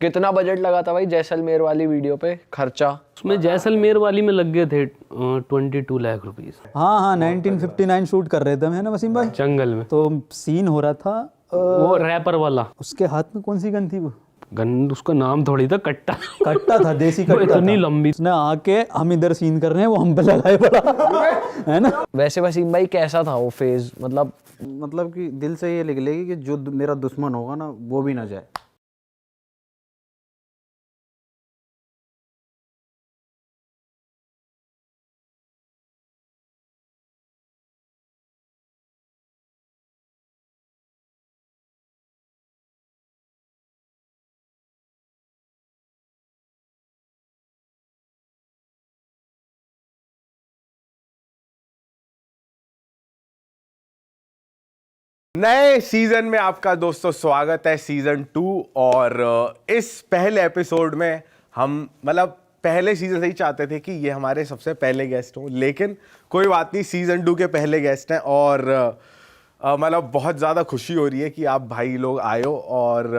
कितना बजट लगा था भाई जैसलमेर वाली वीडियो पे खर्चा? उसमें जैसलमेर वाली में लग गए थे 22 लाख रुपीस। हाँ 1959 शूट कर रहे थे हम, है ना वसीम भाई? जंगल में तो सीन हो रहा था वो रैपर वाला, उसके हाथ में कौन सी गन थी वो? गन उसका नाम थोड़ी था, कट्टा। कट्टा था, देसी वो कट्टा इतनी था। लंबी। उसने आके हम इधर सीन कर रहे हैं, वो हम पे लगाए पड़ा है ना। वैसे वसीम भाई कैसा था वो फेज? मतलब कि दिल से ये लिख लेगी कि जो मेरा दुश्मन होगा ना वो भी ना जाए। नए सीजन में आपका दोस्तों स्वागत है, सीजन 2। और इस पहले एपिसोड में हम मतलब पहले सीजन से ही चाहते थे कि ये हमारे सबसे पहले गेस्ट हों, लेकिन कोई बात नहीं, सीजन 2 के पहले गेस्ट हैं। और मतलब बहुत ज़्यादा खुशी हो रही है कि आप भाई लोग आए हो। और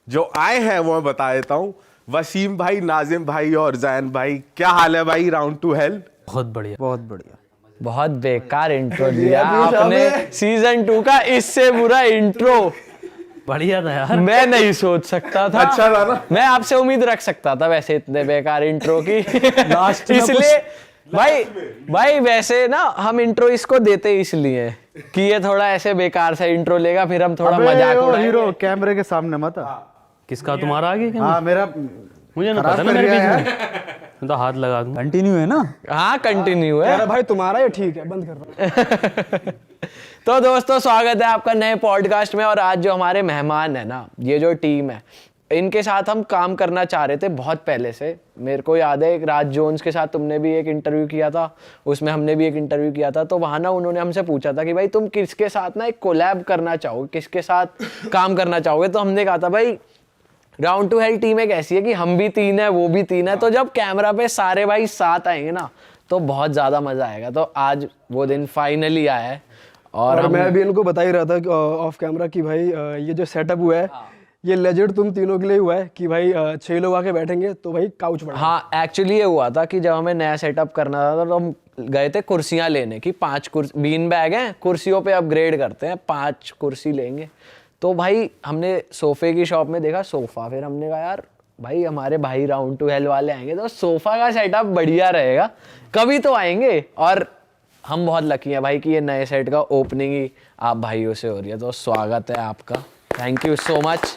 जो आए हैं वो मैं बता देता हूँ, वसीम भाई, नाजिम भाई और जैन भाई। क्या हाल है भाई? Round two Hell. बहुत बढ़िया, बहुत बढ़िया। बहुत बेकार इंट्रो दिया आपने सीजन 2 का, इससे बुरा इंट्रो बढ़िया था यार। मैं नहीं सोच सकता था। अच्छा था ना? मैं आपसे उम्मीद रख सकता था वैसे इतने बेकार इंट्रो की। लास्ट में इसलिए भाई वैसे ना हम इंट्रो इसको देते इसलिए कि ये थोड़ा ऐसे बेकार सा इंट्रो लेगा, फिर हम थोड़ा मजाक उड़ाएंगे। हीरो कैमरे के सामने मत। किसका? तुम्हारा आगे क्या? हाँ मेरा मुझे ना पता ना, मेरे बीच में मैं तो हाथ लगा दूं। कंटिन्यू है ना? हाँ कंटिन्यू है। अरे भाई तुम्हारा ये ठीक है, बंद कर रहा। तो दोस्तों स्वागत है आपका नए पॉडकास्ट में। और आज जो हमारे मेहमान है ना, ये जो टीम है, इनके साथ हम काम करना चाह रहे थे बहुत पहले से। मेरे को याद है एक राज जोन्स के साथ तुमने भी एक इंटरव्यू किया था, उसमें हमने भी एक इंटरव्यू किया था। तो वहाँ ना उन्होंने हमसे पूछा था कि भाई तुम किसके साथ ना एक कोलैब करना चाहोगे, किसके साथ काम करना चाहोगे। तो हमने कहा था भाई राउंड टू हेल टीम एक ऐसी है कि हम भी 3 है, वो भी 3 है। तो जब कैमरा पे सारे भाई साथ आएंगे ना तो बहुत ज़्यादा मज़ा आएगा। तो आज वो दिन फाइनली आया है। और मैं भी इनको बता ही रहा था ऑफ कैमरा कि भाई ये जो सेटअप हुआ है ये लेजेंड तुम तीनों के लिए हुआ है कि भाई 6 लोग आके बैठेंगे तो भाई काउच पड़ा। हाँ एक्चुअली ये हुआ था कि जब हमें नया सेटअप करना था तो हम गए थे कुर्सियाँ लेने की। 5 कुर्सी, बीन बैग हैं, कुर्सियों पे अपग्रेड करते हैं, 5 कुर्सी लेंगे। तो भाई हमने सोफे की शॉप में देखा सोफ़ा, फिर हमने कहा यार भाई हमारे भाई राउंड टू हेल वाले आएंगे तो सोफ़ा का सेटअप बढ़िया रहेगा, कभी तो आएंगे। और हम बहुत लकी हैं भाई कि ये नए सेट का ओपनिंग ही आप भाइयों से हो रही है। तो स्वागत है आपका, थैंक यू सो मच।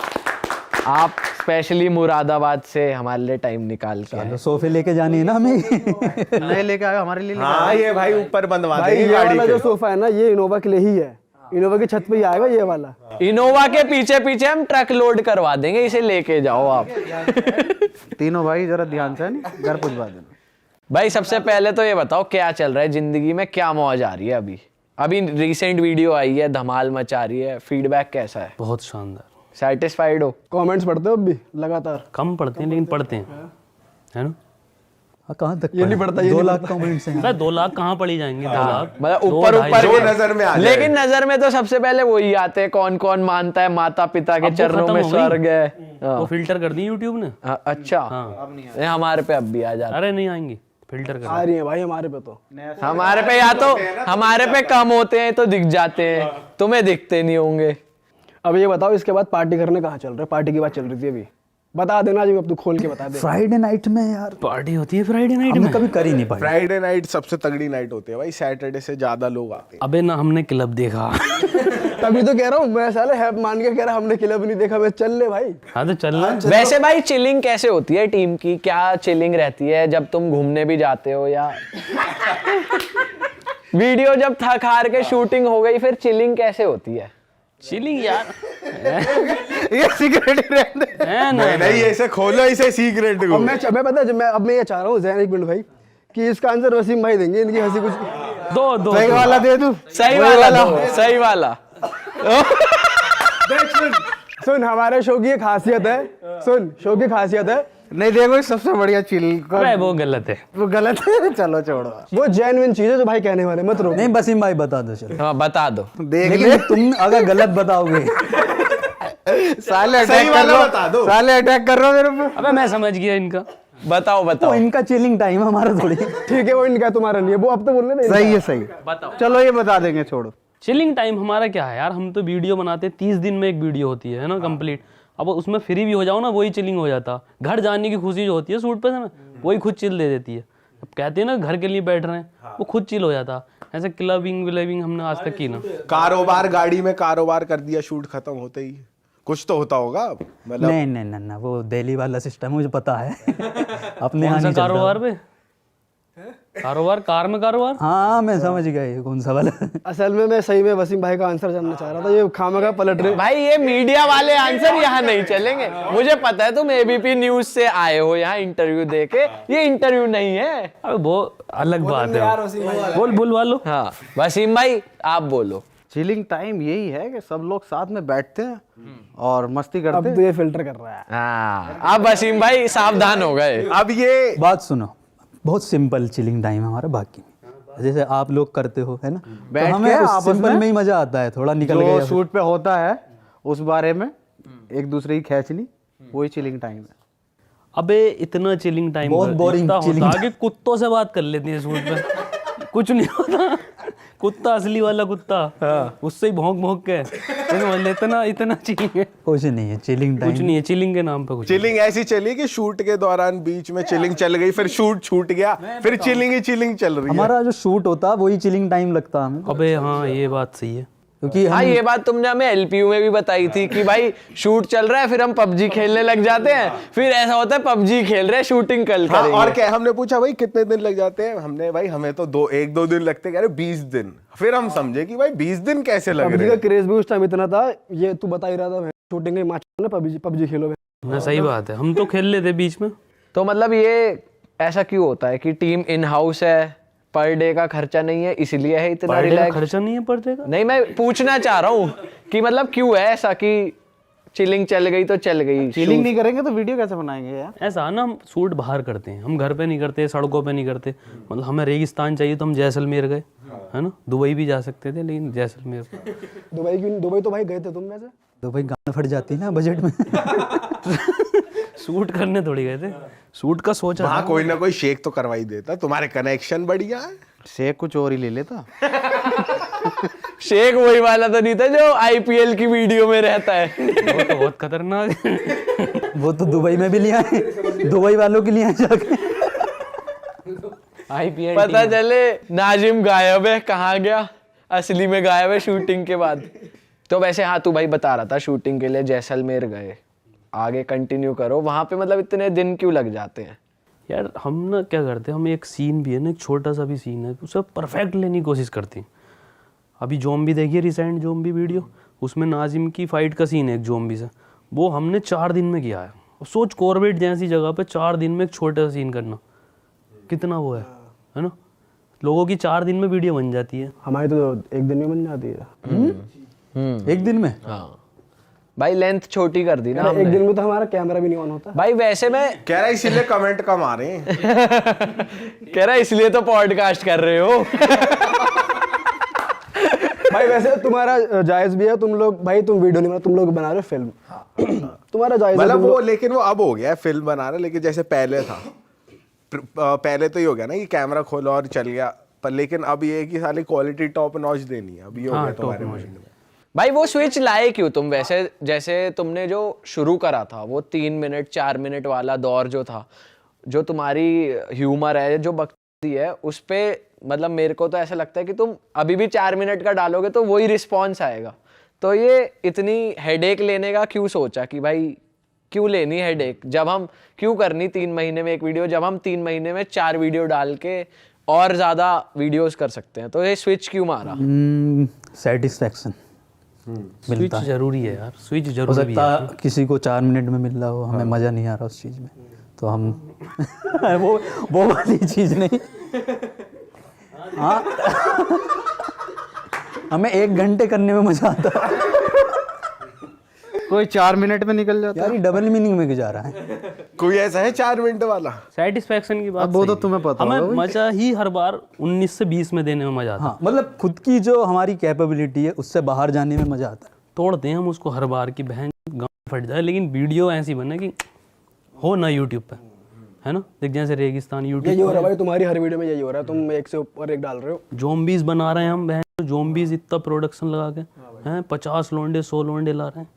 आप स्पेशली मुरादाबाद से हमारे लिए टाइम निकाल के आए। सोफे लेके जानी है ना हमें। नए लेके आए हमारे लिए। हाँ ये भाई ऊपर बंधवा भाई देंगे ये गाड़ी वाला पे। जो सोफा है ना ये इनोवा के लिए ही है, इनोवा की छत पे ही आएगा ये वाला। इनोवा के पीछे पीछे हम ट्रक लोड करवा देंगे, इसे लेके जाओ आप। तीनों भाई जरा ध्यान से घर पहुंचवा देना। भाई सबसे पहले तो ये बताओ क्या चल रहा है जिंदगी में, क्या मौज आ रही है अभी? अभी रिसेंट वीडियो आई है, धमाल मचा रही है, फीडबैक कैसा है? बहुत शानदार। सेटिस्फाइड हो? कमेंट्स पढ़ते हो अब भी लगातार? कम पढ़ते हैं लेकिन पढ़ते हैं, है ना? कहाँ तक ये नहीं पढ़ता, ये 2 नहीं लाख कमेंट्स हैं। भाई 2 लाख कहाँ पढ़ी जाएंगे? 2 लाख मतलब ऊपर ऊपर जो नजर में आ जाए। लेकिन नजर में तो सबसे पहले वही आते हैं, कौन कौन मानता है माता पिता के अब वो चरणों खत्म में हो गई। स्वर्ग है। वो फिल्टर कर दी यूट्यूब ने। अच्छा हाँ। ये हमारे पे अब भी आ जाता है। अरे नहीं आएंगे, फिल्टर कर। आ रही है भाई हमारे पे तो। हमारे पे या तो हमारे पे कम होते हैं तो दिख जाते हैं, तुम्हें दिखते नहीं होंगे। अब ये बताओ इसके बाद पार्टी करने कहाँ चल रहे हैं? पार्टी की बात चल रही थी अभी, बता देना जी, अब तू खोल के बता दे। फ्राइडे नाइट में यार पार्टी होती है फ्राइडे नाइट हमने में? कभी करी नहीं पाई। फ्राइडे नाइट सबसे तगड़ी नाइट होती है भाई, सैटरडे से ज्यादा लोग आते हैं। अबे ना हमने क्लब देखा। तभी तो कह रहा हूँ मैं, साले है मान के कह रहा हमने क्लब नहीं देखा। मैं चल ले भाई। हाँ तो चल रहा। वैसे भाई चिलिंग कैसे होती है टीम की? क्या चिलिंग रहती है जब तुम घूमने भी जाते हो या वीडियो जब थक हार के शूटिंग हो गई फिर चिलिंग कैसे होती है? चिलिंग यार ये सिगरेट रहने। है ना? नहीं ऐसे खोलो, इसे सीक्रेट को। अब मैं पता है अब मैं ये चाह रहा हूँ जैन, 1 मिनट भाई, कि इसका आंसर वसीम भाई देंगे, इनकी हंसी कुछ। दो सही वाला दे दूं? सही वाला दो, सही वाला। सुन हमारे शो की एक खासियत है, सुन शो की खासियत है, नहीं देखो सबसे बढ़िया चिल। अबे वो गलत है। वो गलत है। चलो छोड़ो, वो जेन्युइन चीज है जो भाई कहने वाले, मत रोक। नहीं वसीम भाई बता दो चलो। हाँ बता दो। देख ले। लेकिन तुम अगर गलत बताओगे साले सही अटैक कर वाला रहा बता दो। साले अटैक कर रहा हो मेरे पे। अबे मैं समझ गया इनका। बताओ वो बताओ। इनका चिलिंग टाइम हमारा थोड़ी। ठीक है वो इनका तुम्हारा नहीं है, वो अब तो बोल रहे थे सही है सही। चलो ये बता देंगे, छोड़ो। चिलिंग टाइम हमारा क्या है यार, हम तो वीडियो बनाते हैं, 30 दिन में एक वीडियो होती है ना कंप्लीट। अब उसमें फ्री भी हो जाओ ना, वही चिलिंग हो जाता। घर जाने की खुशी जो होती है शूट पे ना, वही खुद चिल दे देती है। अब कहते हैं ना घर के लिए बैठ रहे हैं, वो खुद चिल हो जाता। ऐसे क्लबिंग विलबिंग हमने आज तक की ना। कारोबार, गाड़ी में कारोबार कर दिया शूट खत्म होते ही, कुछ तो होता होगा मतलब। नहीं नहीं नहीं नहीं, वो दिल्ली वाला सिस्टम मुझे पता है। अपने यहाँ कौन सा नहीं चलता। कारोबार पे? कारोबार, कार में कारोबार। हाँ मैं समझ गया ये कौन सा वाला। असल में मैं सही में वसीम भाई का आंसर जानना चाह रहा था, ये खामखा पलट रहे। भाई ये मीडिया वाले आंसर यहाँ नहीं चलेंगे। मुझे पता है तुम एबीपी न्यूज से आए हो यहाँ इंटरव्यू देके, ये इंटरव्यू नहीं है। अबे वो अलग बात है। बोल बुलवा लो। हाँ वसीम भाई आप बोलो। चिलिंग टाइम यही है कि सब लोग साथ में बैठते हैं और मस्ती करते अब हैं। तो ये फिल्टर कर रहा है। हाँ अब वसीम भाई सावधान हो गए। अब ये बात सुनो, बहुत सिंपल चिलिंग टाइम है हमारा। बाकी जैसे आप लोग करते हो है ना, तो बैठ हमें के उस आपस सिंपल में में ही मजा आता है, थोड़ा निकल जो गया। शूट पे होता है उस बारे में एक दूसरे की खींच ली, वही चिलिंग टाइम है। अबे इतना चिलिंग टाइम बहुत boring chilling होता कि कुत्तों से बात कर लेते हैं शूट पे। कुछ नहीं होता। कुत्ता, असली वाला कुत्ता, उससे ही भौंक भौंक के इतना इतना चिलिंग है। कुछ नहीं है चिलिंग कुछ टाइम। नहीं है चिलिंग के नाम पे कुछ। चिलिंग ऐसी चली कि शूट के दौरान बीच में चिलिंग चल गई, फिर शूट छूट गया, फिर चिलिंग ही चिलिंग चल रही है। हमारा जो शूट होता वही चिलिंग टाइम लगता हमें, अबे हाँ ये बात सही है। क्योंकि हाँ ये बात तुमने हमें एलपीयू में भी बताई थी कि भाई शूट चल रहा है, फिर हम पबजी खेलने लग जाते हैं, फिर ऐसा होता है पबजी खेल रहे हैं, शूटिंग कल हाँ, करेंगे। और क्या हमने पूछा भाई कितने दिन लग जाते हैं, हमने भाई हमें तो एक दो दिन लगते, कह रहे 20 दिन। फिर हम समझे कि भाई 20 दिन कैसे लग पबजी रहे का हैं। क्रेज भी उस टाइम इतना था, ये तू बता ही रहा था शूटिंग में माचा ना पबजी खेलो। ना सही बात है, हम तो खेल लेते बीच में। तो मतलब ये ऐसा क्यों होता है कि टीम इन हाउस है, पर डे का खर्चा नहीं है, इसलिए है इतना पर डे का रिलैक्स? खर्चा नहीं है पर डे का। नहीं मैं पूछना चाह रहा हूँ कि मतलब क्यों है ऐसा कि चिलिंग चल गई तो चल गई। चिलिंग नहीं करेंगे तो वीडियो कैसे बनाएंगे यार? ऐसा है ना, हम शूट बाहर करते हैं, हम घर पे नहीं करते, सड़कों पे नहीं करते। मतलब हमें रेगिस्तान चाहिए तो हम जैसलमेर गए, है ना। दुबई भी जा सकते थे लेकिन जैसलमेर। दुबई क्यों? दुबई तो भाई गए थे तुम वैसे। तो भाई गाना फट जाती है ना बजट में। शूट करने थोड़ी गए थे, शूट का सोचा वहां था। कोई ना कोई शेक तो करवाई देता, तुम्हारे कनेक्शन बढ़िया है। शेख कुछ और ही ले लेता। शेख वही वाला तो नहीं था जो आईपीएल की वीडियो में रहता है। वो तो बहुत खतरनाक है। वो तो दुबई में भी लिया है, दुबई वालों के लिए जाके। आईपीएल पता चले नाजिम गायब है, कहाँ गया, असली में गायब है शूटिंग के बाद। तो वैसे हाँ तू भाई बता रहा था शूटिंग के लिए जैसलमेर गए, आगे कंटिन्यू करो। वहां पे मतलब इतने दिन क्यों लग जाते हैं? यार हम ना क्या करते हैं, हम एक सीन भी है ना, एक छोटा सा भी सीन है, उसे परफेक्ट लेने की कोशिश करते हैं। अभी जोम्बी देखिए, रिसेंट जोम्बी वीडियो, उसमें नाजिम की फाइट का सीन है एक जोम्बी से, वो हमने 4 दिन में किया है। सोच कॉर्बेट जैसी जगह पे 4 दिन में एक छोटा सा सीन करना कितना वो है ना। लोगों की 4 दिन में वीडियो बन जाती है, हमारी तो एक दिन में बन जाती है। एक दिन में। हाँ भाई लेंथ छोटी कर दी ना एक दिन में तो हमारा कैमरा भी नहीं ऑन होता। भाई। वैसे मैं कह रहा है इसीलिए कमेंट कम आ रहे हैं। कह रहा इसलिए तो पॉडकास्ट कर रहे हो। भाई वैसे तुम्हारा जायज भी है, तुम लोग भाई तुम वीडियो नहीं बना, तुम लोग बना रहे हो फिल्म। तुम्हारा जायज है, मतलब तुम वो, लोग- लेकिन वो अब हो गया है फिल्म बना रहे, लेकिन जैसे पहले था, पहले तो ये हो गया ना कि कैमरा खोला और चल गया, पर लेकिन अब ये है कि साली क्वालिटी टॉप नॉच देनी है। अब ये हो गया तुम्हारे माइंड में। भाई वो स्विच लाए क्यों तुम? वैसे जैसे तुमने जो शुरू करा था वो 3 मिनट 4 मिनट वाला दौर जो था, जो तुम्हारी ह्यूमर है, जो बकती है, उस पे मतलब मेरे को तो ऐसा लगता है कि तुम अभी भी 4 मिनट का डालोगे तो वही रिस्पॉन्स आएगा। तो ये इतनी हेडेक लेने का क्यों सोचा कि भाई क्यों लेनी हेडेक, जब हम क्यों करनी 3 महीने में एक वीडियो, जब हम 3 महीने में 4 वीडियो डाल के और ज्यादा वीडियोस कर सकते हैं। तो ये स्विच क्यों मारा? सेटिस्फैक्शन स्विच जरूरी है यार, स्विच हो जरूरी भी सकता है। किसी को 4 मिनट में मिल रहा हो, हमें मजा नहीं आ रहा उस चीज में, तो हम वो वाली चीज नहीं। हाँ हमें 1 घंटे करने में मजा आता है। कोई 4 मिनट में निकल जाता यार ये डबल मीनिंग में जा रहा है। कोई ऐसा है 4 मिनट वाला? सेटिस्फैक्शन की बात अब वो तो सही है। तुम्हें पता हमें होगा भाई। मजा ही हर बार 19 से 20 में देने में मजा आता है। हाँ मतलब खुद की जो हमारी कैपेबिलिटी है उससे बाहर जाने में मजा आता है। तोड़ते हैं हम उसको हर बार की बहन गाँव फट जाए, लेकिन वीडियो ऐसी बने कि हो ना यूट्यूब पे, है ना। देख जैसे रेगिस्तान यही यूट्यूब हो रहा है भाई, तुम्हारी हर वीडियो में यही हो रहा है, तुम एक से ऊपर एक डाल रहे हो। जोम्बीज बना रहे हैं हम बहन, जोम्बीज इतना प्रोडक्शन लगा के हैं, 50 लोंडे 100 लोंडे ला रहे हैं,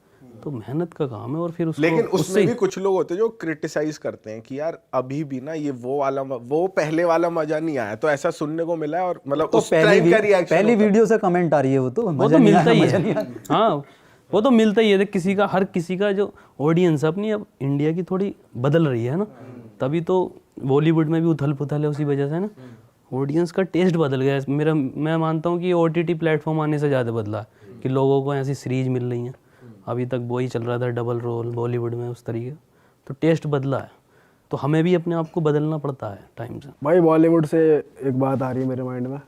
तो मेहनत का काम है। और फिर उसको लेकिन उसमें भी कुछ लोग होते हैं जो क्रिटिसाइज करते हैं कि यार अभी भी ना ये वो पहले वाला मजा नहीं आया, तो ऐसा सुनने को मिला है। और मतलब तो उस टाइम का रिएक्शन पहली वीडियो से कमेंट आ रही है, वो तो वो तो मिलता ही है। हाँ वो तो मिलता ही है। देख किसी का, हर किसी का जो ऑडियंस अपनी अब इंडिया की थोड़ी बदल रही है ना, तभी तो बॉलीवुड में भी उथल पुथल है उसी वजह से ना। ऑडियंस का टेस्ट बदल गया है मेरा। मैं मानता हूँ कि OTT प्लेटफॉर्म आने से ज़्यादा बदला है कि लोगों को ऐसी सीरीज मिल रही हैं। अभी तक वही चल रहा था डबल रोल बॉलीवुड में उस तरीके, तो टेस्ट बदला है, तो हमें भी अपने आप को बदलना पड़ता है टाइम से। भाई बॉलीवुड से एक बात आ रही है मेरे माइंड में।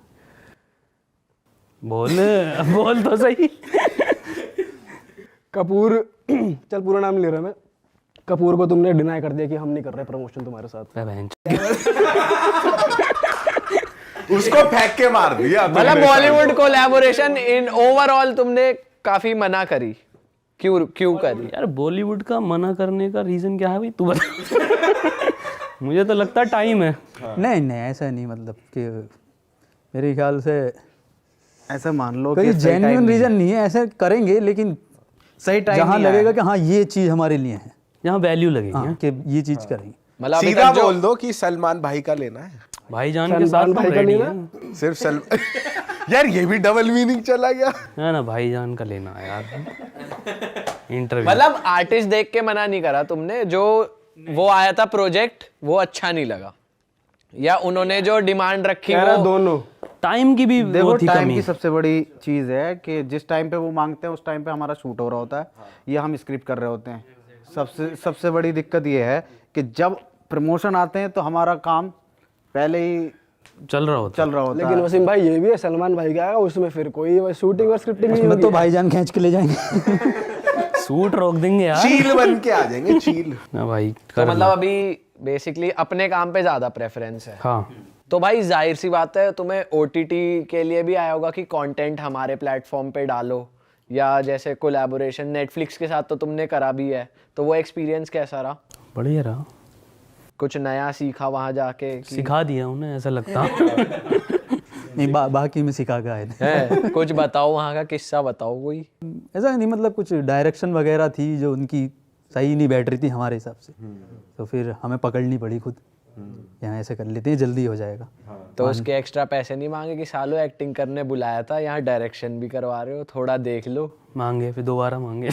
बोल तो सही। कपूर चल पूरा नाम नहीं ले रहा मैं, कपूर को तुमने डिनाई कर दिया कि हम नहीं कर रहे प्रमोशन तुम्हारे साथ। बहन उसको फेंक के मार दिया। मतलब बॉलीवुड कोलैबोरेशन इन ओवरऑल तुमने काफी मना करी, क्यों करी? यार बॉलीवुड का मना करने का रीजन क्या है भाई, तू बता। मुझे तो लगता है टाइम है। नहीं नहीं ऐसा नहीं, मतलब कि मेरे ख्याल से ऐसा मान लो कोई कि सही जेन्युइन time रीजन नहीं है, ऐसे करेंगे लेकिन सही टाइम जहाँ लगेगा कि हाँ ये चीज़ हमारे लिए है, यहाँ वैल्यू लगेगी। हाँ कि ये चीज़ करेंगे। मतलब अभी सीधा तक जो बोल दो कि सलमान भाई का लेना है, भाईजान के साथ भाई तो का रेडी लेना? है। सिर्फ यार ये भी डबल मीनिंग चला गया। है ना, भाईजान का लेना है यार इंटरव्यू। मतलब आर्टिस्ट देख के मना नहीं करा तुमने, जो वो आया था प्रोजेक्ट वो अच्छा नहीं लगा, या उन्होंने जो डिमांड रखी कह रहा वो दोनों। टाइम की भी देखो बहुत ही टाइम कमी की है। सबसे बड़ी चीज़ है कि जिस टाइम पे वो मांगते हैं उस टाइम पे हमारा शूट हो रहा होता है, या हम स्क्रिप्ट कर रहे होते हैं। सबसे बड़ी दिक्कत ये है कि जब प्रमोशन आते हैं तो हमारा काम पहले ही चल रहा होता चल रहा होता लेकिन है। वसीम भाई ये भी है, सलमान भाई का आएगा उसमें फिर कोई शूटिंग और स्क्रिप्टिंग नहीं उसमें होगी। तो भाईजान खींच के ले जाएंगे। है। सूट रोक देंगे यार। चील बन के आ जाएंगे, चील। ना भाई तो कर मतलब अभी बेसिकली अपने काम पे ज्यादा प्रेफरेंस है। हाँ तो भाई जाहिर सी बात है तुम्हें OTT के लिए भी आया होगा कि कंटेंट हमारे प्लेटफॉर्म पे डालो, या जैसे कोलैबोरेशन नेटफ्लिक्स के साथ तो तुमने करा भी है, तो वो एक्सपीरियंस कैसा रहा? बढ़िया रहा। कुछ नया सीखा वहां जाके सिखा दिया उन्हें ऐसा लगता। नहीं बाकी में सिखा के आए थे। है? कुछ बताओ वहां का किस्सा बताओ कोई। ऐसा नहीं, मतलब कुछ डायरेक्शन वगैरह थी जो उनकी सही नहीं बैठ रही थी हमारे हिसाब से, तो फिर हमें पकड़नी पड़ी खुद, यहाँ ऐसे कर लेते हैं जल्दी हो जाएगा। तो उसके एक्स्ट्रा पैसे नहीं मांगे कि सालों एक्टिंग करने बुलाया था, यहाँ डायरेक्शन भी करवा रहे हो, थोड़ा देख लो। मांगे फिर दोबारा मांगे।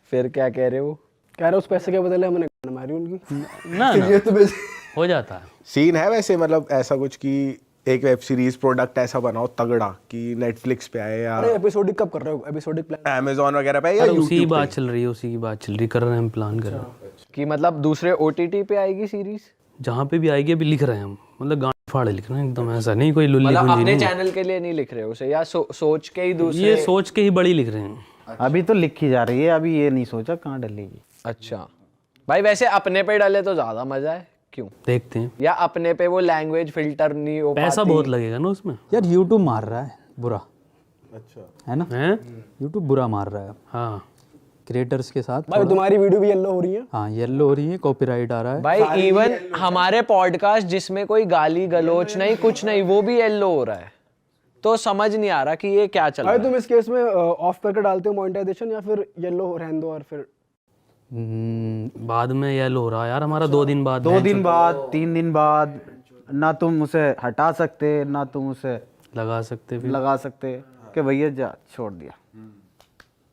फिर क्या कह रहे हो? कह रहे उस पैसे के बदले हमने गान मारी उनकी। ना ये तो बस हो जाता है। सीन है वैसे, मतलब ऐसा कुछ कि एक वेब सीरीज प्रोडक्ट ऐसा बनाओ तगड़ा कि नेटफ्लिक्स पे आए या अरे एपिसोडिक कब कर रहे हो? एपिसोडिक प्लान अमेजोन वगैरह पे या अरे उसी की यूट्यूब बात चल रही है, उसी की बात चल रही, कर रहे हैं हम, प्लान कर रहे हैं। कि मतलब दूसरे OTT पे आएगी सीरीज? जहाँ पे भी आएगी अभी लिख रहे हैं हम, मतलब गांड फाड़े लिख रहे हैं एकदम, ऐसा नहीं कोई लुल्ली मतलब गुंजी अपने नहीं। चैनल के लिए नहीं लिख रहे हो उसे, या सोच के ही दूसरे? ये सोच के ही बड़ी लिख रहे हैं। अभी तो लिखी जा रही है, अभी ये नहीं सोचा कहाँ डलेगी। अच्छा भाई, वैसे अपने पे डाले तो ज्यादा मजा है, क्यों? देखते हैं, या अपने पे वो लैंग्वेज फिल्टर नहीं हो पैसा पाती? बहुत लगेगा ना उसमें। यार यूट्यूब मार रहा है बुरा, अच्छा है ना, हैं? यूट्यूब बुरा मार रहा है हाँ क्रिएटर्स के साथ। भाई तुम्हारी वीडियो भी येलो हो रही है। हाँ येलो हो रही है, कॉपीराइट आ रहा है। भाई इवन हमारे पॉडकास्ट जिसमें कोई गाली गलोच नहीं कुछ नहीं, वो भी येलो हो रहा है, तो समझ नहीं आ रहा कि ये क्या चल रहा भाई है। तुम इस केस में ऑफ करके डालते हो मोनेटाइजेशन, या फिर येलो रहने दो और फिर बाद में येलो हो रहा है यार हमारा 2 दिन बाद। 2 दिन बाद 3 दिन बाद ना तुम उसे हटा सकते ना तुम उसे लगा सकते फिर। लगा सकते कि भैया जा छोड़ दिया,